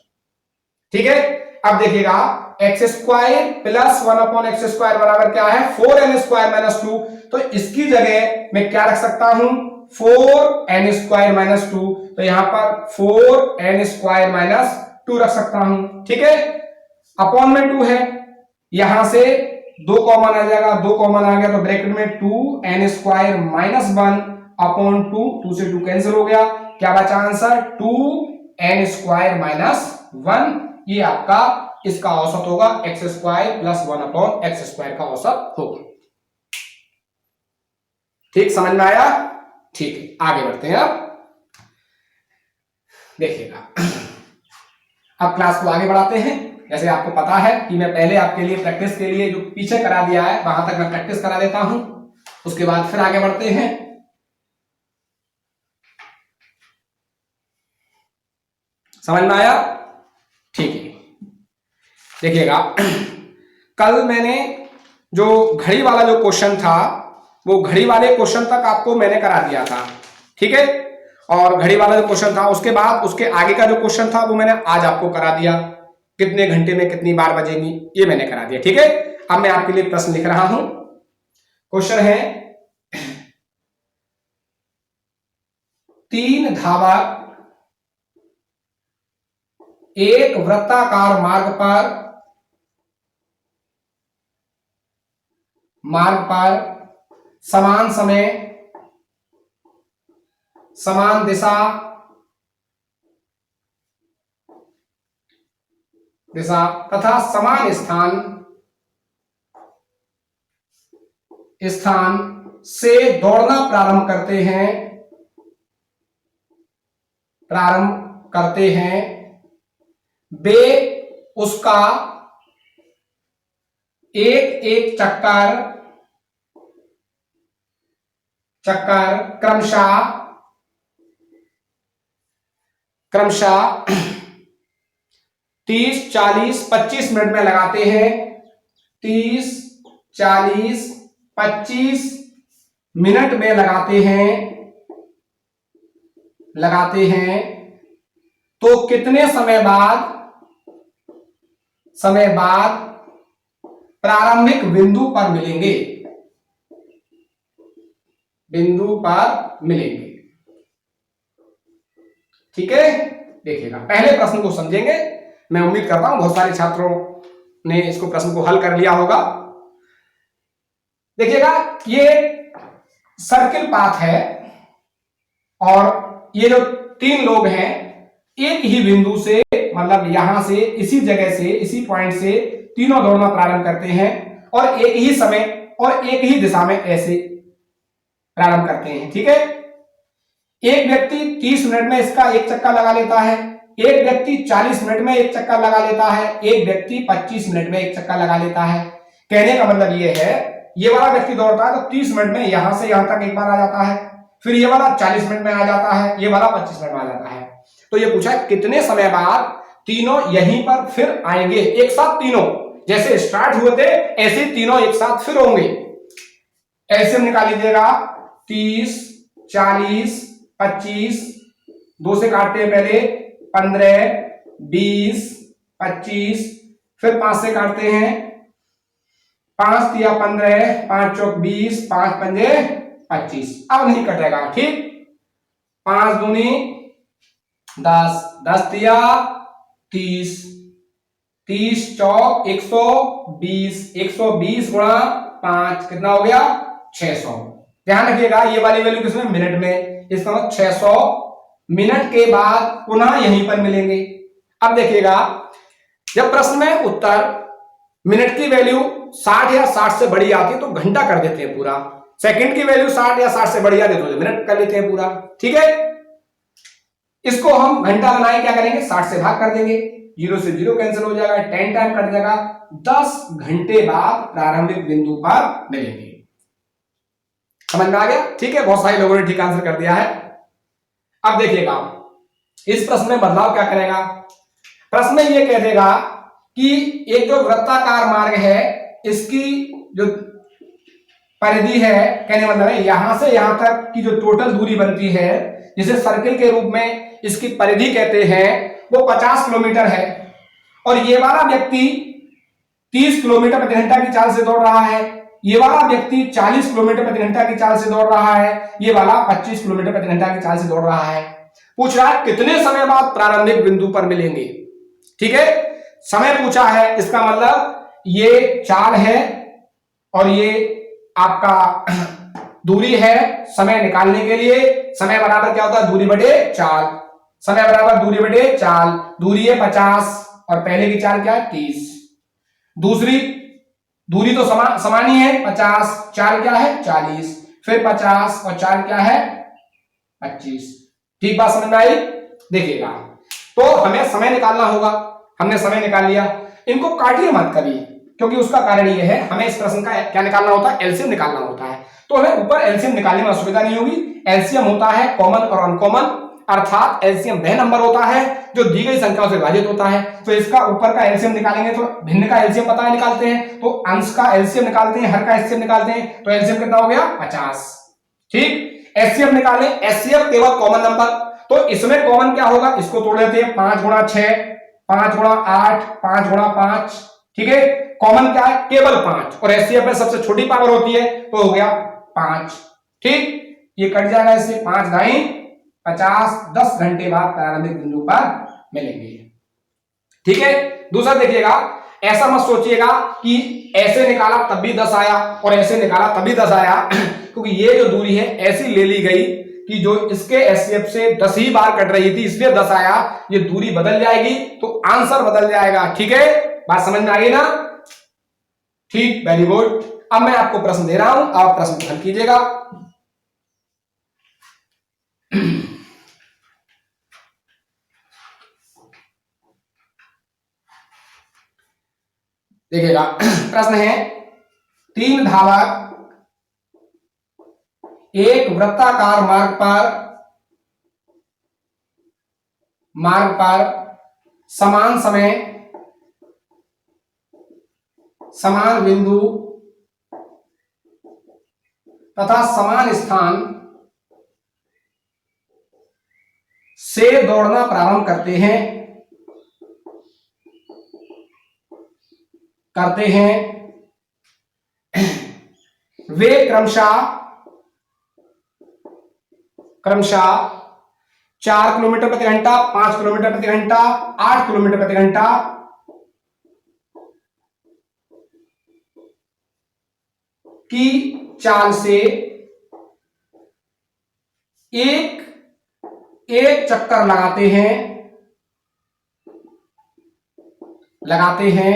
ठीक है, अब देखिएगा x square plus 1/x square बराबर क्या है, 4n स्क्वायर माइनस 2, तो इसकी जगह मैं क्या रख सकता हूं, 4n स्क्वायर माइनस 2, तो यहां पर 4n स्क्वायर माइनस 2 रख सकता हूं। ठीक है, अपॉन में 2 है, यहां से 2 कॉमन आ जाएगा, 2 कॉमन आ गया तो ब्रैकेट में 2n स्क्वायर माइनस 1 अपॉन 2, 2 से 2 कैंसिल हो गया, क्या बचा आंसर 2n स्क्वायर माइनस 1, ये आपका इसका औसत होगा, x square plus 1/x square का औसत होगा। ठीक, समझ में आया। ठीक है, आगे बढ़ते हैं। अब देखिएगा, अब क्लास को आगे बढ़ाते हैं। जैसे आपको पता है कि मैं पहले आपके लिए प्रैक्टिस के लिए जो पीछे करा दिया है वहां तक मैं प्रैक्टिस करा देता हूं, उसके बाद फिर आगे बढ़ते हैं। समझ में आया। ठीक है, देखिएगा कल मैंने जो घड़ी वाला जो क्वेश्चन था वो घड़ी वाले क्वेश्चन तक आपको मैंने करा दिया था। ठीक है, और घड़ी वाला जो क्वेश्चन था उसके बाद उसके आगे का जो क्वेश्चन था वो मैंने आज आपको करा दिया, कितने घंटे में कितनी बार बजेंगी ये मैंने करा दिया। ठीक है, अब मैं आपके लिए प्रश्न लिख रहा हूं। क्वेश्चन है, 3 धावक एक वृत्ताकार मार्ग पर समान समय, समान दिशा तथा समान स्थान से दौड़ना प्रारंभ करते हैं, वे उसका एक एक चक्कर क्रमशः 30, 40, 25 मिनट में लगाते हैं। 30, 40, 25 मिनट में लगाते हैं, तो कितने समय बाद प्रारंभिक बिंदु पर मिलेंगे। ठीक है, देखिएगा पहले प्रश्न को समझेंगे, मैं उम्मीद करता हूं बहुत सारे छात्रों ने इसको प्रश्न को हल कर लिया होगा। देखिएगा ये सर्किल पाथ है और ये जो 3 लोग हैं एक ही बिंदु से मतलब यहां से इसी जगह से इसी पॉइंट से तीनों दौड़ना प्रारंभ करते हैं और एक ही समय और एक ही दिशा में ऐसे प्रारंभ करते हैं। ठीक है, एक व्यक्ति 30 मिनट में इसका एक चक्का लगा लेता है, एक व्यक्ति 40 मिनट में एक चक्का लगा लेता है, एक व्यक्ति 25 मिनट में एक चक्का लगा लेता है। कहने का मतलब ये है, ये वाला व्यक्ति दौड़ता है तो 30 मिनट में यहां से यहां तक एक बार आ जाता है, फिर ये वाला 40 मिनट में आ जाता है, ये वाला 25 मिनट में आ जाता है। तो ये पूछा कितने समय बाद तीनों यहीं पर फिर आएंगे, एक साथ तीनों जैसे स्टार्ट हुए थे ऐसे तीनों एक साथ फिर होंगे। ऐसे निकाल लीजिएगा 30, 40, 25, 2 से काटते हैं पहले 15, 20, 25, फिर 5 से काटते हैं 5 तिया 15, 5 चौक 20, 5 पंजे 25। अब नहीं कटेगा, ठीक, 5 दूनी 10, 10 तिया 30, 30 चौक 120, 120 गुणा 5 कितना हो गया 600। ध्यान रखिएगा ये वाली वैल्यू किसमें, मिनट में, इसका मतलब 600 मिनट के बाद पुनः यहीं पर मिलेंगे। अब देखिएगा जब प्रश्न में उत्तर मिनट की वैल्यू 60 या 60 से बड़ी आती है तो घंटा कर देते हैं पूरा, सेकंड की वैल्यू 60 या 60 से बड़ी आती है तो मिनट कर लेते हैं पूरा। ठीक है, इसको हम घंटा बनाए क्या करेंगे, 60 से भाग कर देंगे, 0 से 0 कैंसिल हो जाएगा, 10 टाइम कट जाएगा, 10 घंटे बाद प्रारंभिक बिंदु पर मिलेंगे। समझ में आ गया? ठीक है, बहुत सारे लोगों ने ठीक आंसर कर दिया है। अब देखिएगा इस प्रश्न में बदलाव क्या करेगा, प्रश्न में ये कह देगा कि एक जो वृत्ताकार मार्ग है इसकी जो परिधि है, कहने मतलब है यहां से यहां तक की जो टोटल दूरी बनती है जिसे सर्किल के रूप में इसकी परिधि कहते हैं वो 50 किलोमीटर है, और ये वाला व्यक्ति 30 किलोमीटर प्रति घंटा की चाल से दौड़ रहा है, ये वाला व्यक्ति 40 किलोमीटर प्रति घंटा की चाल से दौड़ रहा है, ये वाला 25 किलोमीटर प्रति घंटा की चाल से दौड़ रहा है। पूछ रहा है कितने समय बाद प्रारंभिक बिंदु पर मिलेंगे। ठीक है, समय पूछा है, इसका मतलब ये चाल है और ये आपका दूरी है। समय निकालने के लिए समय बराबर क्या होता है, दूरी बटे चाल, समय बराबर दूरी बटे चाल, दूरी है 50 और पहले की चाल क्या है 30, दूसरी दूरी तो समान ही है 50, चाल क्या है 40, फिर 50 और चाल क्या है 25। ठीक बात समझ में आई? देखिएगा तो हमें समय निकालना होगा, हमने समय निकाल लिया, इनको काटिए मत कभी, क्योंकि उसका कारण यह है हमें इस प्रश्न का क्या निकालना होता है, एलसीएम निकालना होता है। तो हमें ऊपर एलसीएम निकालने में असुविधा नहीं होगी। एलसीएम होता है कॉमन और अनकॉमन, अर्थात एलसीएम वह नंबर होता है जो दी गई संख्याओं से विभाजित होता है। तो इसका ऊपर का एलसीएम निकालेंगे तो भिन्न का एलसीएम पता है, निकालते हैं तो अंश का एलसीएम निकालते हैं, हर का एलसीएम निकालते हैं, तो एलसीएम कितना हो गया 50। ठीक, एचसीएफ निकालें, एचसीएफ केवल कॉमन नंबर, तो इसमें कॉमन क्या होगा, इसको तोड़ लेते हैं 5 गुणा 6, 5 गुणा 8, 5 गुणा 5। ठीक है, कॉमन क्या है केवल 5, और एचसीएफ में सबसे छोटी पावर होती है तो हो गया 5। ठीक, ये कट जाएगा इससे, 5 दाई 50, 10 घंटे बाद प्रारंभिक बिंदु पर मिलेंगे। ठीक है, दूसरा देखिएगा, ऐसा मत सोचिएगा कि ऐसे निकाला तब भी 10 आया और ऐसे निकाला तभी 10 आया, क्योंकि ये जो दूरी है ऐसी ले ली गई कि जो इसके एचसीएफ से 10 ही बार कट रही थी इसलिए 10 आया, ये दूरी बदल जाएगी तो आंसर बदल जाएगा। ठीक है, बात समझ में आ गई ना? ठीक, वेरी गुड। अब मैं आपको प्रश्न दे रहा हूं, आप प्रश्न को हल कीजिएगा। देखिएगा प्रश्न है, 3 धावक एक वृत्ताकार मार्ग पर समान समय समान बिंदु तथा समान स्थान से दौड़ना प्रारंभ करते हैं। वे क्रमशः 4 किलोमीटर प्रति घंटा, 5 किलोमीटर प्रति घंटा, 8 किलोमीटर प्रति घंटा की चाल से एक चक्कर लगाते हैं लगाते हैं,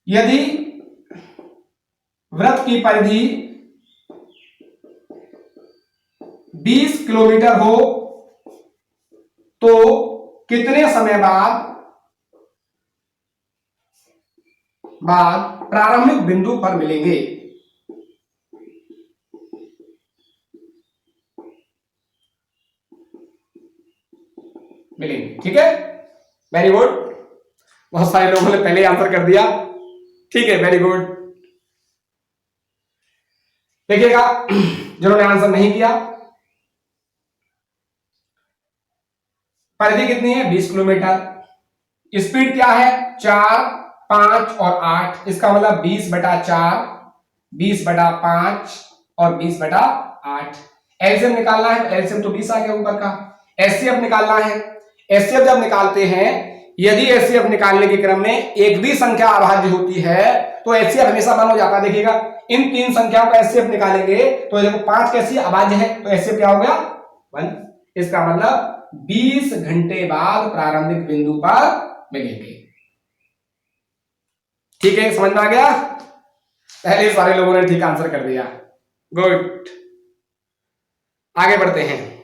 यदि वृत्त की परिधि 20 किलोमीटर हो तो कितने समय बाद प्रारंभिक बिंदु पर मिलेंगे। ठीक है, वेरी गुड। बहुत सारे लोगों ने पहले आंसर कर दिया, ठीक है, वेरी गुड। देखिएगा जिन्होंने आंसर नहीं किया, परिधि कितनी है 20 किलोमीटर, स्पीड क्या है 4, 5 और 8, इसका मतलब 20/4, 20/5 और 20/8। एलसीएम निकालना है, एलसीएम तो 20 आ गया ऊपर का। एचसीएफ निकालना है, एचसीएफ जब निकालते हैं, यदि एचसीएफ निकालने के क्रम में एक भी संख्या अभाज्य होती है तो एचसीएफ हमेशा 1 हो जाता है। देखिएगा इन 3 संख्याओं का एचसीएफ निकालेंगे तो देखो 5 कैसी अभाज्य है तो एचसीएफ क्या हो गया 1। इसका मतलब 20 घंटे बाद प्रारंभिक बिंदु पर मिलेंगे। ठीक है, समझ में आ गया। पहले सारे लोगों ने ठीक आंसर कर दिया, गुड। आगे बढ़ते हैं।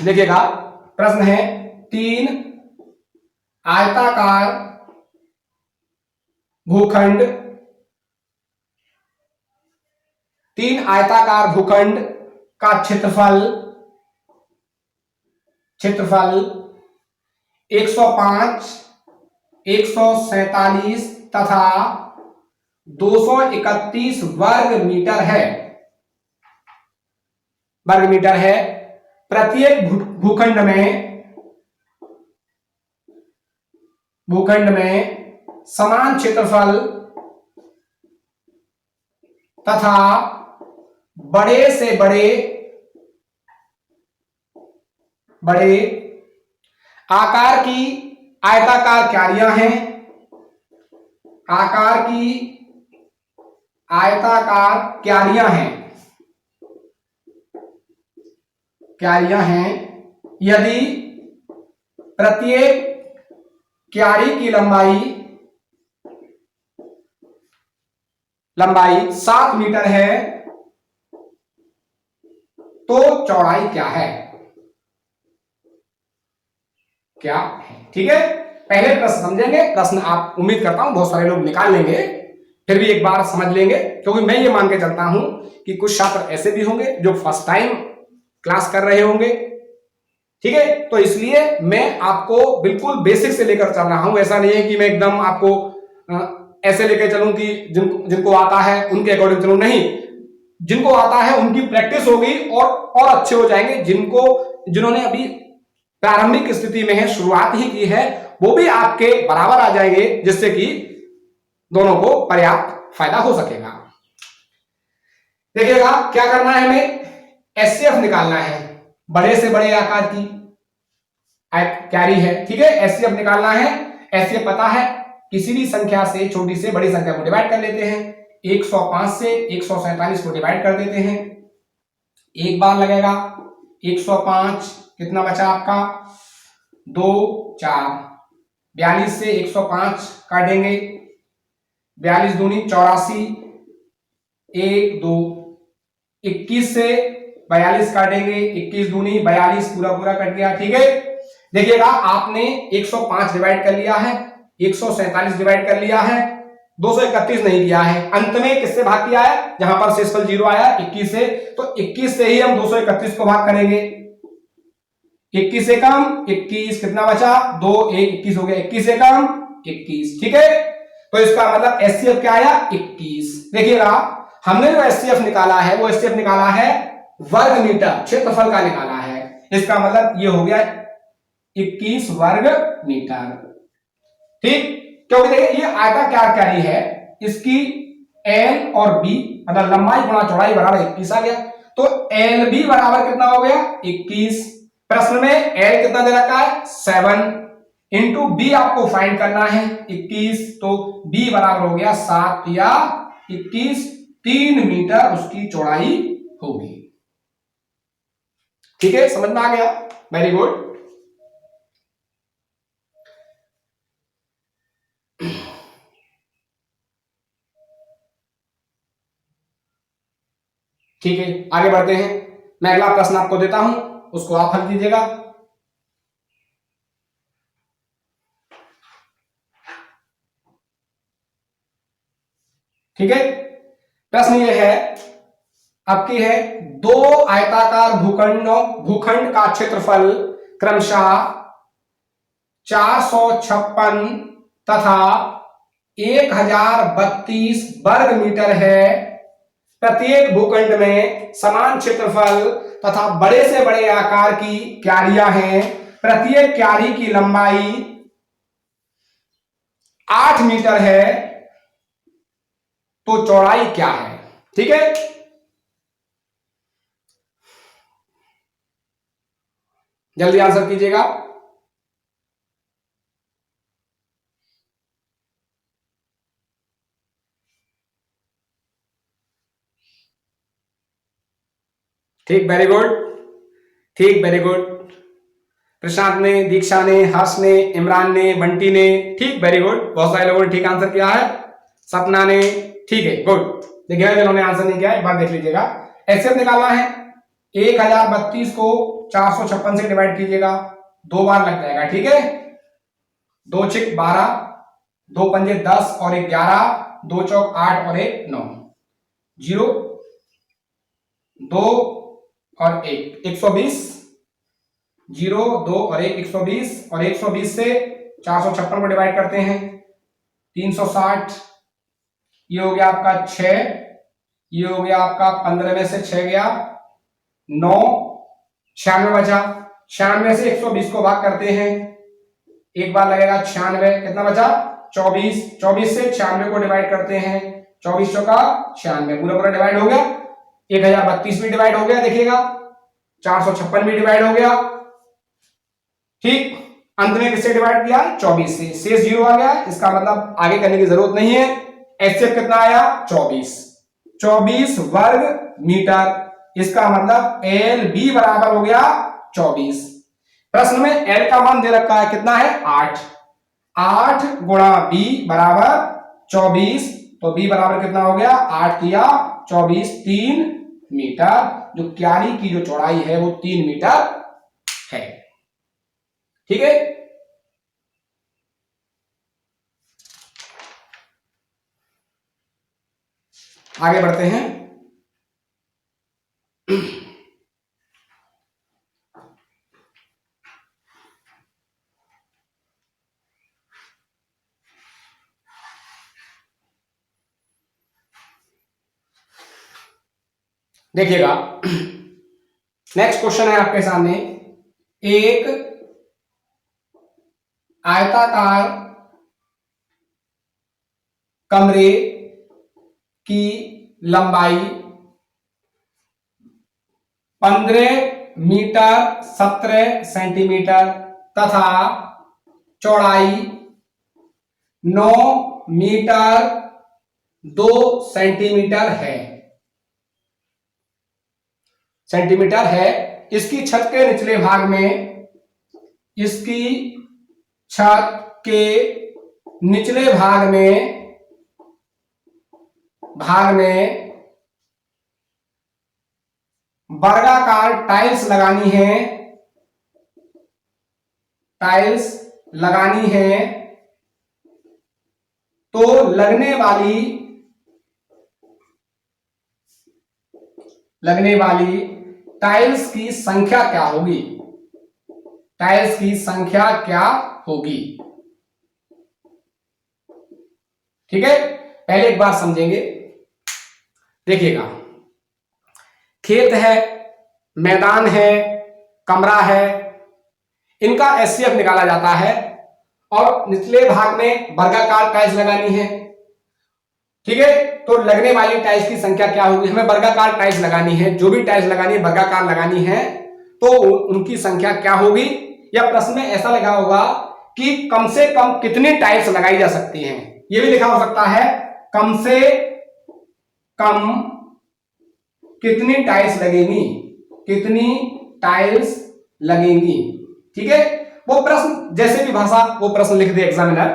देखिएगा प्रश्न है 3 आयताकार भूखंड, 3 आयताकार भूखंड का क्षेत्रफल 105, 147 तथा 231 वर्ग मीटर है। प्रत्येक भूखंड में समान क्षेत्रफल तथा बड़े से बड़े आकार की आयताकार क्यारियां हैं, आकार की आयताकार क्यारियां हैं। यदि प्रत्येक क्यारी की लंबाई 7 मीटर है तो चौड़ाई क्या है? ठीक है, पहले प्रश्न समझेंगे। प्रश्न आप उम्मीद करता हूं बहुत सारे लोग निकाल लेंगे, फिर भी एक बार समझ लेंगे, क्योंकि मैं ये मान के चलता हूं कि कुछ छात्र ऐसे भी होंगे जो फर्स्ट टाइम क्लास कर रहे होंगे। ठीक है, तो इसलिए मैं आपको बिल्कुल बेसिक से लेकर चल रहा हूं। ऐसा नहीं है कि मैं एकदम आपको ऐसे लेकर चलूं कि जिनको आता है उनके अकॉर्डिंग चलूं, नहीं। जिनको आता है उनकी प्रैक्टिस होगी और अच्छे हो जाएंगे। जिन्होंने अभी प्रारंभिक स्थिति में है, शुरुआत ही की है, वो भी आपके बराबर आ जाएंगे, जिससे कि दोनों को पर्याप्त फायदा हो सकेगा। देखिएगा क्या करना है, हमें एचसीएफ निकालना है। बड़े से बड़े आकार की क्यारी है, ठीक है, एचसीएफ निकालना है। एचसीएफ पता है, किसी भी संख्या से छोटी से बड़ी संख्या को डिवाइड कर लेते हैं। 105 से 147 को डिवाइड कर देते हैं, एक बार लगेगा। 105 कितना बचा आपका 2, 4, 42 से 105 काटेंगे, 42 दूनी 84, 1, 2, 21 से 42 काटेंगे, 21 दूनी 42, पूरा कट गया। ठीक है, देखिएगा आपने 105 डिवाइड कर लिया है, 147 डिवाइड कर लिया है, 231 नहीं किया है। अंत में किससे भाग किया है, जहां पर शेषफल 0 आया 21 से, तो 21 से ही हम 231 को भाग करेंगे। 21 से कम 21 कितना बचा 2, 1, 21 हो गया, 21 से कम 21। ठीक है, तो इसका मतलब एचसीएफ क्या आया 21। देखिएगा हमने जो एचसीएफ निकाला है वो एचसीएफ निकाला है वर्ग मीटर, क्षेत्रफल का निकाला है। इसका मतलब ये हो गया 21 वर्ग मीटर। ठीक, क्योंकि देखिए ये आयताकार क्यारी है, इसकी एल और बी मतलब लंबाई गुणा चौड़ाई बराबर 21 आ गया, तो एल बी बराबर कितना हो गया 21। प्रश्न में एल कितना दे रखा है 7, इंटू बी आपको फाइंड करना है 21, तो बी बराबर हो गया 7 या 21, 3 मीटर उसकी चौड़ाई होगी। ठीक है, समझ में आ गया? Very good. ठीक है, आगे बढ़ते हैं। मैं अगला प्रश्न आपको देता हूं, उसको आप हल कीजिएगा। ठीक है, प्रश्न यह है आपकी है, दो आयताकार भूखंड का क्षेत्रफल क्रमशः 456 तथा 1032 वर्ग मीटर है। प्रत्येक भूखंड में समान क्षेत्रफल तथा बड़े से बड़े आकार की क्यारियां हैं। प्रत्येक क्यारी की लंबाई 8 मीटर है, तो चौड़ाई क्या है? ठीक है, जल्दी आंसर कीजिएगा। ठीक, वेरी गुड। ठीक, वेरी गुड। प्रशांत ने, दीक्षा ने, हर्ष ने, इमरान ने, बंटी ने, ठीक, वेरी गुड। बहुत सारे लोगों ने ठीक आंसर किया है। सपना ने, ठीक है, गुड। देखिए जिन्होंने आंसर नहीं किया एक बार देख लीजिएगा। एचसीएफ निकालना है, 1032 को 456 से डिवाइड कीजिएगा, 2 बार लग जाएगा। ठीक है, 2 छिक 12, 2 पंजे 10 और 1 11, 2 चौक 8 और 1 9, 0 2 और 1 120, 0 2 और 1 120, और 120 से 456 को डिवाइड करते हैं 360, ये हो गया आपका 6, ये हो गया आपका 15 में से 6 गया 9, 96 बचा। 96 से 120 को भाग करते हैं, एक बार लगेगा 96, कितना बचा 24, 24 से 96 को डिवाइड करते हैं, 24 चौका 96, पूरा पूरा डिवाइड हो गया। 1032 भी डिवाइड हो गया, देखिएगा 456 भी डिवाइड हो गया। ठीक, अंत में किससे डिवाइड किया? 24 से, शेष 0 आ गया। इसका मतलब आगे करने की जरूरत नहीं है। एचसीएफ कितना आया? 24 वर्ग मीटर। इसका मतलब एल बी बराबर हो गया 24। प्रश्न में एल का मान दे रखा है, कितना है? 8। 8 गुणा बी बराबर 24, तो बी बराबर कितना हो गया? 8 या 24, 3 मीटर। जो क्यारी की जो चौड़ाई है वो 3 मीटर है। ठीक है, आगे बढ़ते हैं। देखिएगा, नेक्स्ट क्वेश्चन है आपके सामने। एक आयताकार कमरे की लंबाई 15 मीटर 17 सेंटीमीटर तथा चौड़ाई 9 मीटर 2 सेंटीमीटर है। इसकी छत के निचले भाग में, इसकी छत के निचले भाग में वर्गाकार टाइल्स लगानी है, तो लगने वाली टाइल्स की संख्या क्या होगी? ठीक है, पहले एक बार समझेंगे। देखिएगा, खेत है, मैदान है, कमरा है, इनका एचसीएफ निकाला जाता है और निचले भाग में वर्गाकार टाइल्स लगानी है। ठीक है, तो लगने वाली टाइल्स की संख्या क्या होगी? हमें वर्गाकार टाइल्स लगानी है, जो भी टाइल्स लगानी है वर्गाकार लगानी है, तो उनकी संख्या क्या होगी? या प्रश्न में ऐसा लिखा होगा कि कम से कम कितनी टाइल्स लगाई जा सकती हैं। यह भी लिखा हो सकता है कम से कम कितनी टाइल्स लगेंगी, कितनी टाइल्स लगेंगी। ठीक है, वो प्रश्न जैसे भी भाषा वो प्रश्न लिख दे एग्जामिनर।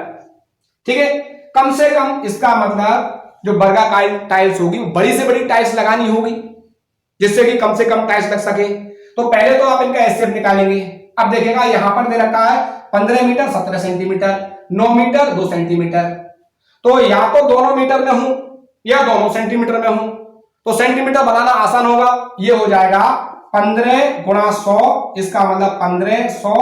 ठीक है, कम से कम इसका मतलब जो वर्गाकार टाइल्स होगी वो बड़ी से बड़ी टाइल्स लगानी होगी जिससे कि कम से कम टाइल्स लग सके। तो पहले तो आप इनका एचसीएफ निकालेंगे। अब देखिएगा यहां पर दे रखा है 15 मीटर 17 सेंटीमीटर, 9 मीटर 2 सेंटीमीटर। तो या तो दोनों मीटर में हूं या दोनों सेंटीमीटर में हूं। तो सेंटीमीटर बनाना आसान होगा, ये हो जाएगा 15 गुणा 100, इसका मतलब 1500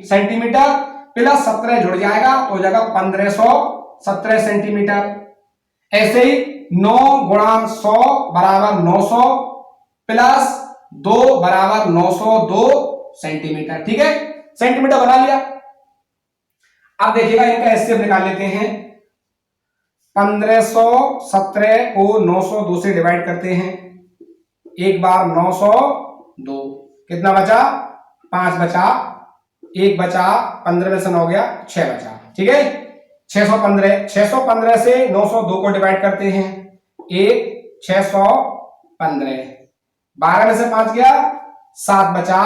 सेंटीमीटर प्लस 17 जुड़ जाएगा तो हो जाएगा 1517 सेंटीमीटर। ऐसे ही 9 गुणा 100 बराबर 900 प्लस 2 बराबर 902 सेंटीमीटर। ठीक है, सेंटीमीटर बना लिया। अब देखिएगा इनका एचसीएफ निकाल लेते हैं। 1517 को 902 से डिवाइड करते हैं, एक बार 902, कितना बचा 5 बचा, 1 बचा, 15 में से 9 गया 6 बचा। ठीक है, 615 से 902 को डिवाइड करते हैं, 615, 12 में से 5 गया 7 बचा,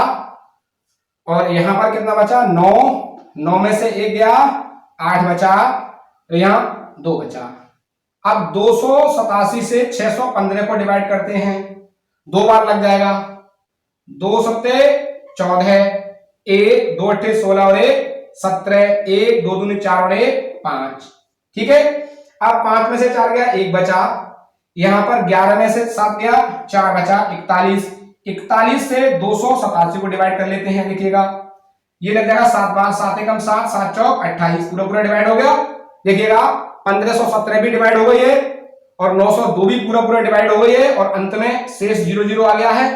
और यहां पर कितना बचा 9 में से 1 गया 8 बचा, तो यहां 2 बचा। अब 287 से 615 को डिवाइड करते हैं, 2 बार लग जाएगा, 2 सत्ते 14, 1 2 अट्ठे 16 और 1 17, 1 2 दूनी 4 और 1 5। ठीक है, अब 5 में से 4 गया 1 बचा, यहां पर 11 में से 7 गया 4 बचा, 41 से 287 को डिवाइड कर लेते हैं। देखिएगा ये लग जाएगा 7 बार 7 एकम 7, 7 चौक 28, पूरा पूरा डिवाइड हो गया। देखिएगा 1517 भी डिवाइड हो गई है और 902 भी पूरा पूरा डिवाइड हो गई है, और अंत में शेष 0 आ गया है।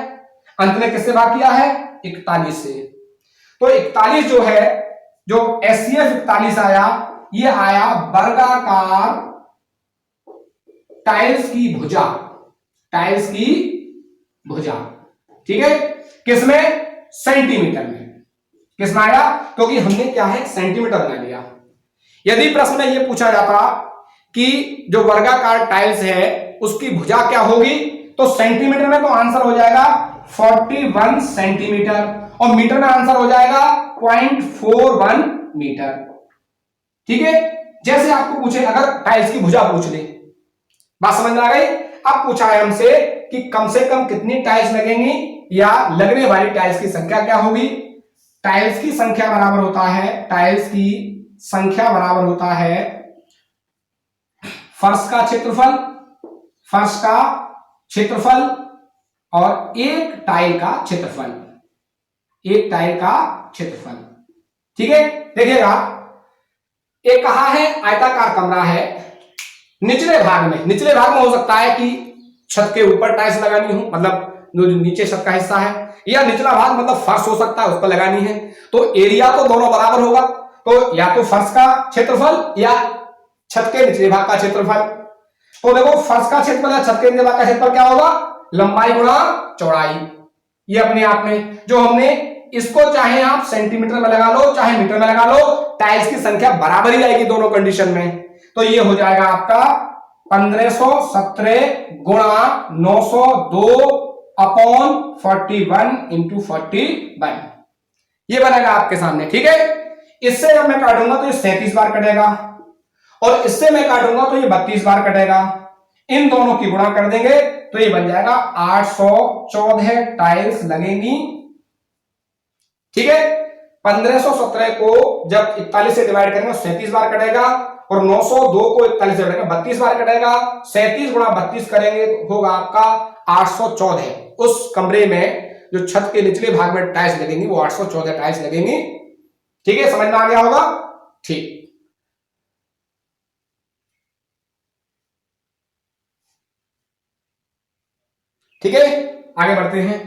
अंत में किससे भाग किया है 41 से। तो 41 जो है, जो एचसीएफ 41 आया, ये आया वर्गाकार टाइल्स की भुजा, टाइल्स की भुजा। ठीक है, किसमें सेंटीमीटर में, किसमें आया, क्योंकि हमने क्या है सेंटीमीटर बना लिया। यदि प्रश्न में यह पूछा जाता कि जो वर्गाकार टाइल्स है उसकी भुजा क्या होगी, तो सेंटीमीटर में तो आंसर हो जाएगा 41 सेंटीमीटर, और मीटर में आंसर हो जाएगा 0.41 मीटर। ठीक है, जैसे आपको पूछे अगर टाइल्स की भुजा पूछ ले, बात समझ में आ गई। अब पूछा है हमसे कि कम से कम कितनी टाइल्स लगेंगी या लगने वाली टाइल्स की संख्या क्या होगी। टाइल्स की संख्या बराबर होता है, टाइल्स की संख्या बराबर होता है फर्श का क्षेत्रफल, फर्श का क्षेत्रफल और एक टाइल का क्षेत्रफल, एक टाइल का क्षेत्रफल। ठीक है, देखिएगा एक कहा है आयताकार कमरा है, निचले भाग में हो सकता है कि छत के ऊपर टाइल्स लगानी हो, मतलब जो नीचे छत का हिस्सा है, या निचला भाग मतलब फर्श हो सकता है उस पर लगानी है। तो एरिया तो दोनों बराबर होगा, तो या तो फर्श का क्षेत्रफल या छत के निचले भाग का क्षेत्रफल। तो देखो फर्श का क्षेत्रफल या छत के निचले भाग का क्षेत्रफल क्या होगा, लंबाई गुणा चौड़ाई। ये अपने आप में जो हमने इसको चाहे आप सेंटीमीटर में लगा लो चाहे मीटर में लगा लो, टाइल्स की संख्या बराबर ही आएगी दोनों कंडीशन में। तो ये हो जाएगा आपका 1517 गुणा 902 अपॉन 41 इंटू 41, ये बनेगा आपके सामने। ठीक है, इससे जब मैं काटूंगा तो ये 37 बार कटेगा, और इससे मैं काटूंगा तो ये 32 बार कटेगा। इन दोनों की गुणा कर देंगे तो ये बन जाएगा 814 टाइल्स लगेंगी। ठीक है, 1517 को जब 41 से डिवाइड करेंगे 37 बार कटेगा, और 902 को 41 से डिवाइड करेंगे 32 बार कटेगा। 37 गुणा 32 करेंगे तो होगा आपका 814। उस कमरे में जो छत के निचले भाग में टाइल्स लगेंगी वो 814 टाइल्स लगेंगी। ठीक है, समझ में आ गया होगा। ठीक, ठीक है, आगे बढ़ते हैं।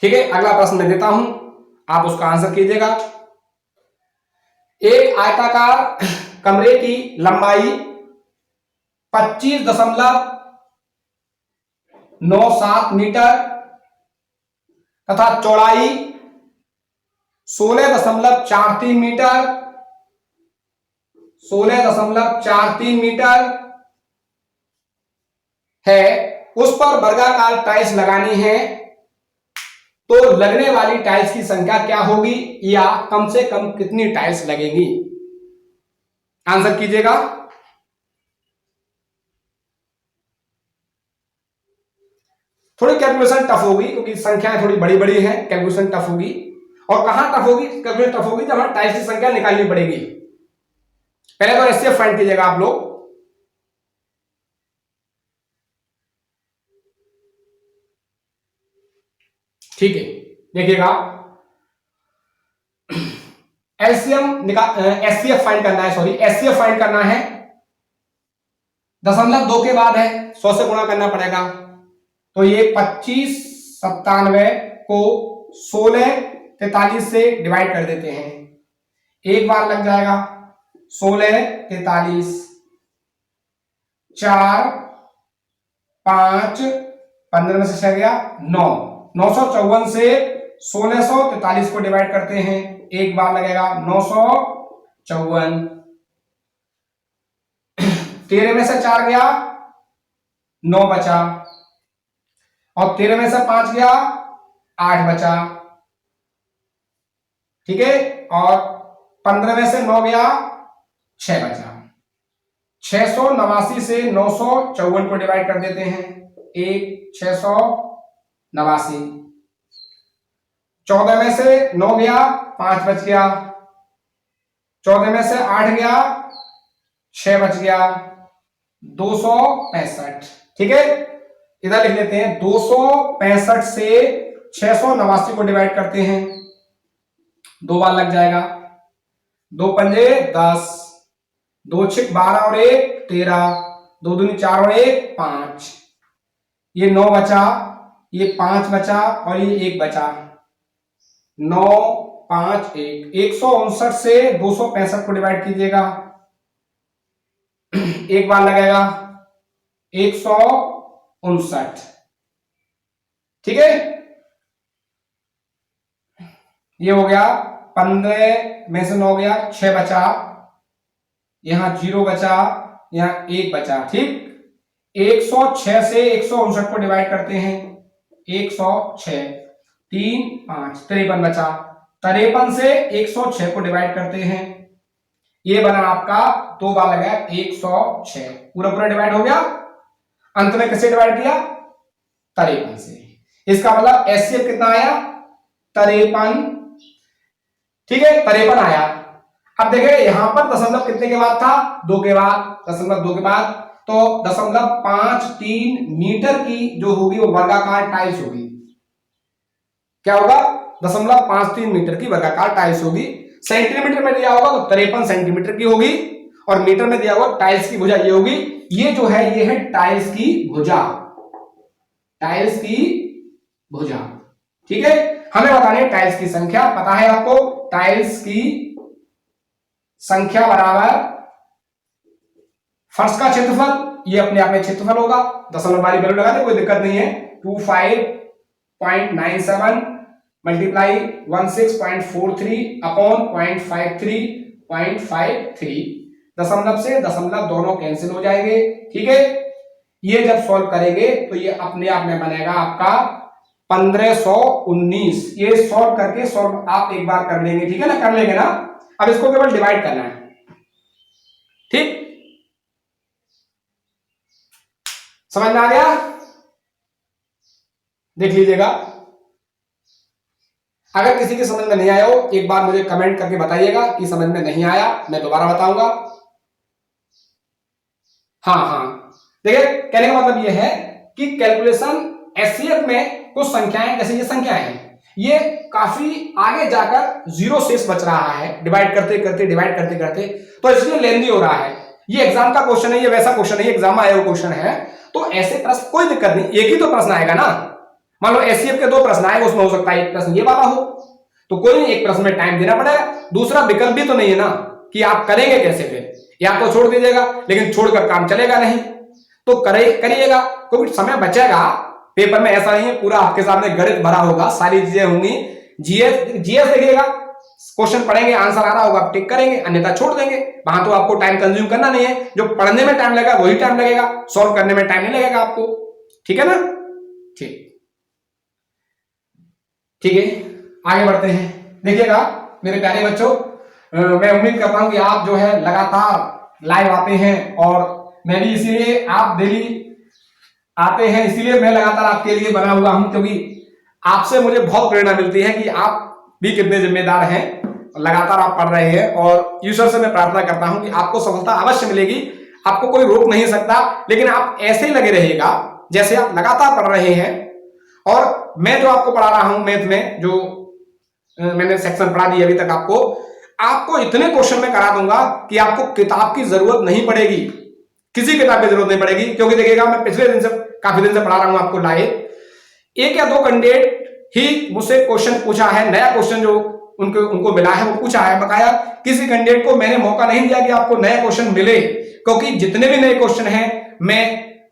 ठीक है, अगला प्रश्न मैं देता हूं, आप उसका आंसर कीजिएगा। एक आयताकार कमरे की लंबाई 25.97 मीटर तथा चौड़ाई 16.43 मीटर, 16.43 मीटर है, उस पर वर्गाकार टाइल्स लगानी है, तो लगने वाली टाइल्स की संख्या क्या होगी या कम से कम कितनी टाइल्स लगेंगी? आंसर कीजिएगा। थोड़ी कैलकुलेशन टफ होगी क्योंकि संख्याएं थोड़ी बड़ी बड़ी हैं, कैलकुलेशन टफ होगी। और कहां टफ होगी कैलकुलेशन टफ होगी? जब हमें टाइल्स की संख्या निकालनी पड़ेगी। पहले तो एचसीएफ फाइंड कीजिएगा आप लोग। ठीक है, देखिएगा एलसीएम एचसीएफ फाइंड करना है, सॉरी एचसीएफ फाइंड करना है। 0.2 के बाद है, 100 से गुणा करना पड़ेगा, तो ये 25.97 को 16.43 से डिवाइड कर देते हैं। एक बार लग जाएगा 16.43, 4 5 15 में से चला गया 9, 954 से 1643 को डिवाइड करते हैं। एक बार लगेगा 954, 13 में से 4 गया 9 बचा, और 13 में से 5 गया 8 बचा, ठीक है, और 15 में से 9 गया 6 बचा। 689 से 954 को डिवाइड कर देते हैं। 689, 14 में से 9 गया 5 बच गया, 14 में से 8 गया 6 बच गया, 265, ठीक है। इधर लिख लेते हैं 265 से 689 को डिवाइड करते हैं, 2 बार लग जाएगा, 2 पंजे 10, 2 छिक 12 और 1 13, 2 दूनी 4 और 1 5, ये 9 बचा, ये 5 बचा और ये 1 बचा, 9 5 1, 159 से 265 को डिवाइड कीजिएगा। एक बार लगेगा 159, ठीक है। ये हो गया 15 में से 9 गया 6 बचा, यहां 0 बचा, यहां 1 बचा, ठीक। 106 से 159 को डिवाइड करते हैं। 106 3 5 53 बचा, 53 से 106 को डिवाइड करते हैं। ये बना आपका 2 बार लगा 106, पूरा पूरा डिवाइड हो गया। अंत में किससे डिवाइड किया? 53 से। इसका मतलब एचसीएफ कितना आया? 53, ठीक है, 53 आया। अब देखिए यहां पर दशमलव कितने के बाद था? 2 के बाद, दशमलव 2 के बाद, तो 0.53 मीटर की जो होगी वो वर्गाकार टाइल्स होगी। क्या होगा? 0.53 मीटर की वर्गाकार टाइल्स होगी। सेंटीमीटर में दिया होगा तो 53 सेंटीमीटर की होगी, और मीटर में दिया होगा टाइल्स की भुजा ये होगी। ये जो है ये है टाइल्स की भुजा, टाइल्स की भुजा, ठीक है। हमें बतानी है टाइल्स की संख्या, पता है आपको टाइल्स की संख्या बराबर फर्श का क्षेत्रफल, ये अपने आप में क्षेत्रफल होगा, दशमलव वाली वैल्यू लगा दे, कोई दिक्कत नहीं है। 25.97 मल्टीप्लाई 16.43 अपॉन 0.53, दशमलव से दशमलव दोनों कैंसिल हो जाएंगे, ठीक है। ये जब सॉल्व करेंगे तो ये अपने आप में बनेगा आपका 1519। ये सॉल्व करके सॉल्व आप एक बार कर लेंगे, ठीक है ना, कर लेंगे ना। अब इसको केवल डिवाइड करना है, ठीक, समझ में आ गया? देख लीजिएगा, अगर किसी की समझ में नहीं आया हो एक बार मुझे कमेंट करके बताइएगा कि समझ में नहीं आया, मैं दोबारा बताऊंगा। हाँ, देखिए कहने का मतलब ये है कि कैलकुलेशन एचसीएफ में कुछ संख्याएं, जैसे ये संख्याएं हैं, ये काफी आगे जाकर जीरो शेष बच रहा है, डिवाइड करते करते डिवाइड करते करते, तो इसलिए लेंदी हो रहा है। ये एग्जाम का क्वेश्चन है, ये वैसा क्वेश्चन है, एग्जाम आया हुआ क्वेश्चन है, तो ऐसे प्रश्न कोई दिक्कत नहीं, एक ही तो प्रश्न आएगा ना। मान लो एचसीएफ के 2 प्रश्न आएगा, उसमें हो सकता है एक प्रश्न ये वाला हो, तो कोई नहीं, एक प्रश्न में टाइम देना पड़ेगा। दूसरा विकल्प भी तो नहीं है ना कि आप करेंगे कैसे, फिर या तो छोड़ दीजिएगा, लेकिन छोड़कर काम चलेगा नहीं, तो करिएगा, क्योंकि समय बचेगा। पेपर में ऐसा नहीं है पूरा आपके सामने गणित भरा होगा, सारी चीजें होंगी। जीएस देखिएगा, क्वेश्चन पढ़ेंगे, आंसर आ रहा होगा आप टिक करेंगे, अन्यथा छोड़ देंगे। वहां तो आपको टाइम कंज्यूम करना नहीं है, जो पढ़ने में टाइम लगेगा वही टाइम लगेगा, सॉल्व करने में टाइम नहीं लगेगा आपको। ठीक है ना? ठीक है, आगे बढ़ते हैं। देखिएगा मेरे प्यारे बच्चों, मैं उम्मीद करता हूं कि आप जो है लगातार लाइव आते हैं, और मैं भी इसीलिए, आप डेली आते हैं इसीलिए मैं लगातार आपके लिए बना हुआ हूं, क्योंकि आपसे मुझे बहुत प्रेरणा मिलती है कि आप भी कितने जिम्मेदार हैं, लगातार आप पढ़ रहे हैं। और ईश्वर से मैं प्रार्थना करता हूं कि आपको सफलता अवश्य मिलेगी, आपको कोई रोक नहीं सकता। लेकिन आप ऐसे ही लगे रहिएगा जैसे आप लगातार पढ़ रहे हैं। और मैं जो आपको पढ़ा रहा हूं मैथ में, जो मैंने सेक्शन पढ़ा दी अभी तक, आपको इतने क्वेश्चन में करा दूंगा कि आपको किताब की जरूरत नहीं पड़ेगी, किसी किताब की जरूरत नहीं पड़ेगी। क्योंकि देखिएगा मैं पिछले दिन से, काफी दिन से पढ़ा रहा हूं आपको लाइव। 1 या 2 कैंडिडेट ही मुझसे क्वेश्चन पूछा है, नया क्वेश्चन जो उनको मिला है वो पूछा है बकाया। किसी कैंडिडेट को मैंने मौका नहीं दिया कि आपको नया क्वेश्चन मिले, क्योंकि जितने भी नए क्वेश्चन हैं मैं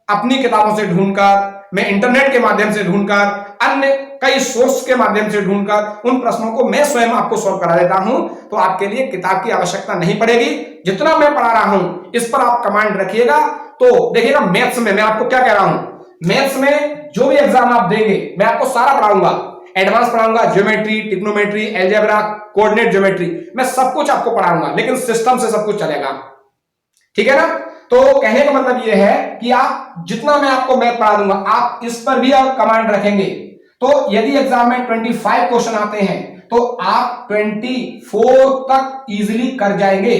अपनी किताबों से ढूंढकर, मैं इंटरनेट के माध्यम से ढूंढकर, अन्य कई सोर्स के माध्यम से ढूंढकर उन प्रश्नों को मैं स्वयं आपको सॉल्व करा देता हूं। तो आपके लिए किताब की आवश्यकता नहीं पड़ेगी। जितना मैं पढ़ा रहा हूं इस पर आप कमांड रखिएगा। तो देखिएगा मैथ्स में मैं आपको क्या कह रहा हूं, मैथ्स में जो भी एग्जाम आप देंगे मैं आपको सारा पढ़ाऊंगा, एडवांस पढ़ाऊंगा, geometry, trigonometry, algebra, coordinate geometry, मैं सब कुछ आपको पढ़ाऊंगा, लेकिन सिस्टम से सब कुछ चलेगा। ठीक है ना? तो कहने का मतलब यह है कि आप जितना मैं आपको मैथ पढ़ा दूंगा, आप इस पर भी आप कमांड रखेंगे। तो यदि एग्जाम में 25 क्वेश्चन आते हैं तो आप 24 तक इजीली कर जाएंगे।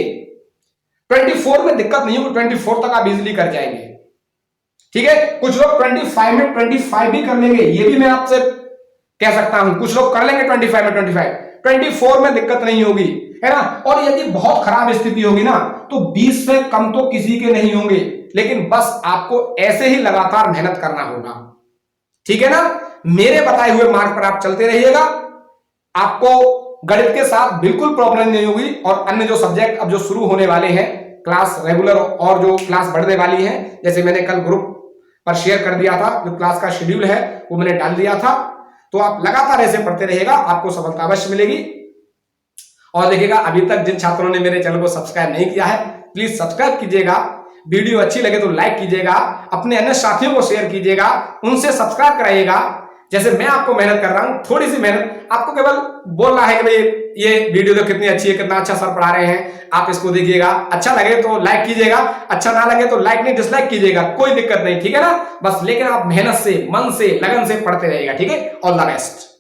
24 में दिक्कत नहीं होगी, 24 तक आप इजीली कर जाएंगे। ठीक है? कुछ लोग 25 में 25 भी कर लेंगे, ये भी मैं आपसे कह सकता हूं। कुछ लोग कर लेंगे 25 में 24 में दिक्कत नहीं होगी, है ना? और यदि बहुत खराब स्थिति होगी ना तो 20 से कम तो किसी के नहीं होंगे, लेकिन बस आपको ऐसे ही लगातार मेहनत करना होगा। ठीक है ना? मेरे बताए हुए मार्ग पर आप चलते रहिएगा, आपको गणित के साथ बिल्कुल प्रॉब्लम नहीं होगी। और अन्य जो सब्जेक्ट अब जो शुरू होने वाले हैं, क्लास रेगुलर और जो क्लास बढ़ने वाली है, जैसे मैंने कल ग्रुप पर शेयर कर दिया था, जो क्लास का शेड्यूल है वो मैंने डाल दिया था। तो आप लगातार ऐसे पढ़ते रहिएगा, आपको सफलता अवश्य मिलेगी। और देखिएगा अभी तक जिन छात्रों ने मेरे चैनल को सब्सक्राइब नहीं किया है, प्लीज सब्सक्राइब कीजिएगा। वीडियो अच्छी लगे तो लाइक कीजिएगा, अपने अन्य साथियों को शेयर कीजिएगा, उनसे सब्सक्राइब कराइएगा। जैसे मैं आपको मेहनत कर रहा हूं, थोड़ी सी मेहनत, आपको केवल बोलना है कि भाई ये वीडियो तो कितनी अच्छी है, कितना अच्छा सर पढ़ा रहे हैं, आप इसको देखिएगा। अच्छा लगे तो लाइक कीजिएगा, अच्छा ना लगे तो लाइक नहीं डिसलाइक कीजिएगा, कोई दिक्कत नहीं। ठीक है ना? बस लेकिन आप मेहनत से, मन से, लगन से पढ़ते रहिएगा। ठीक है? All the best.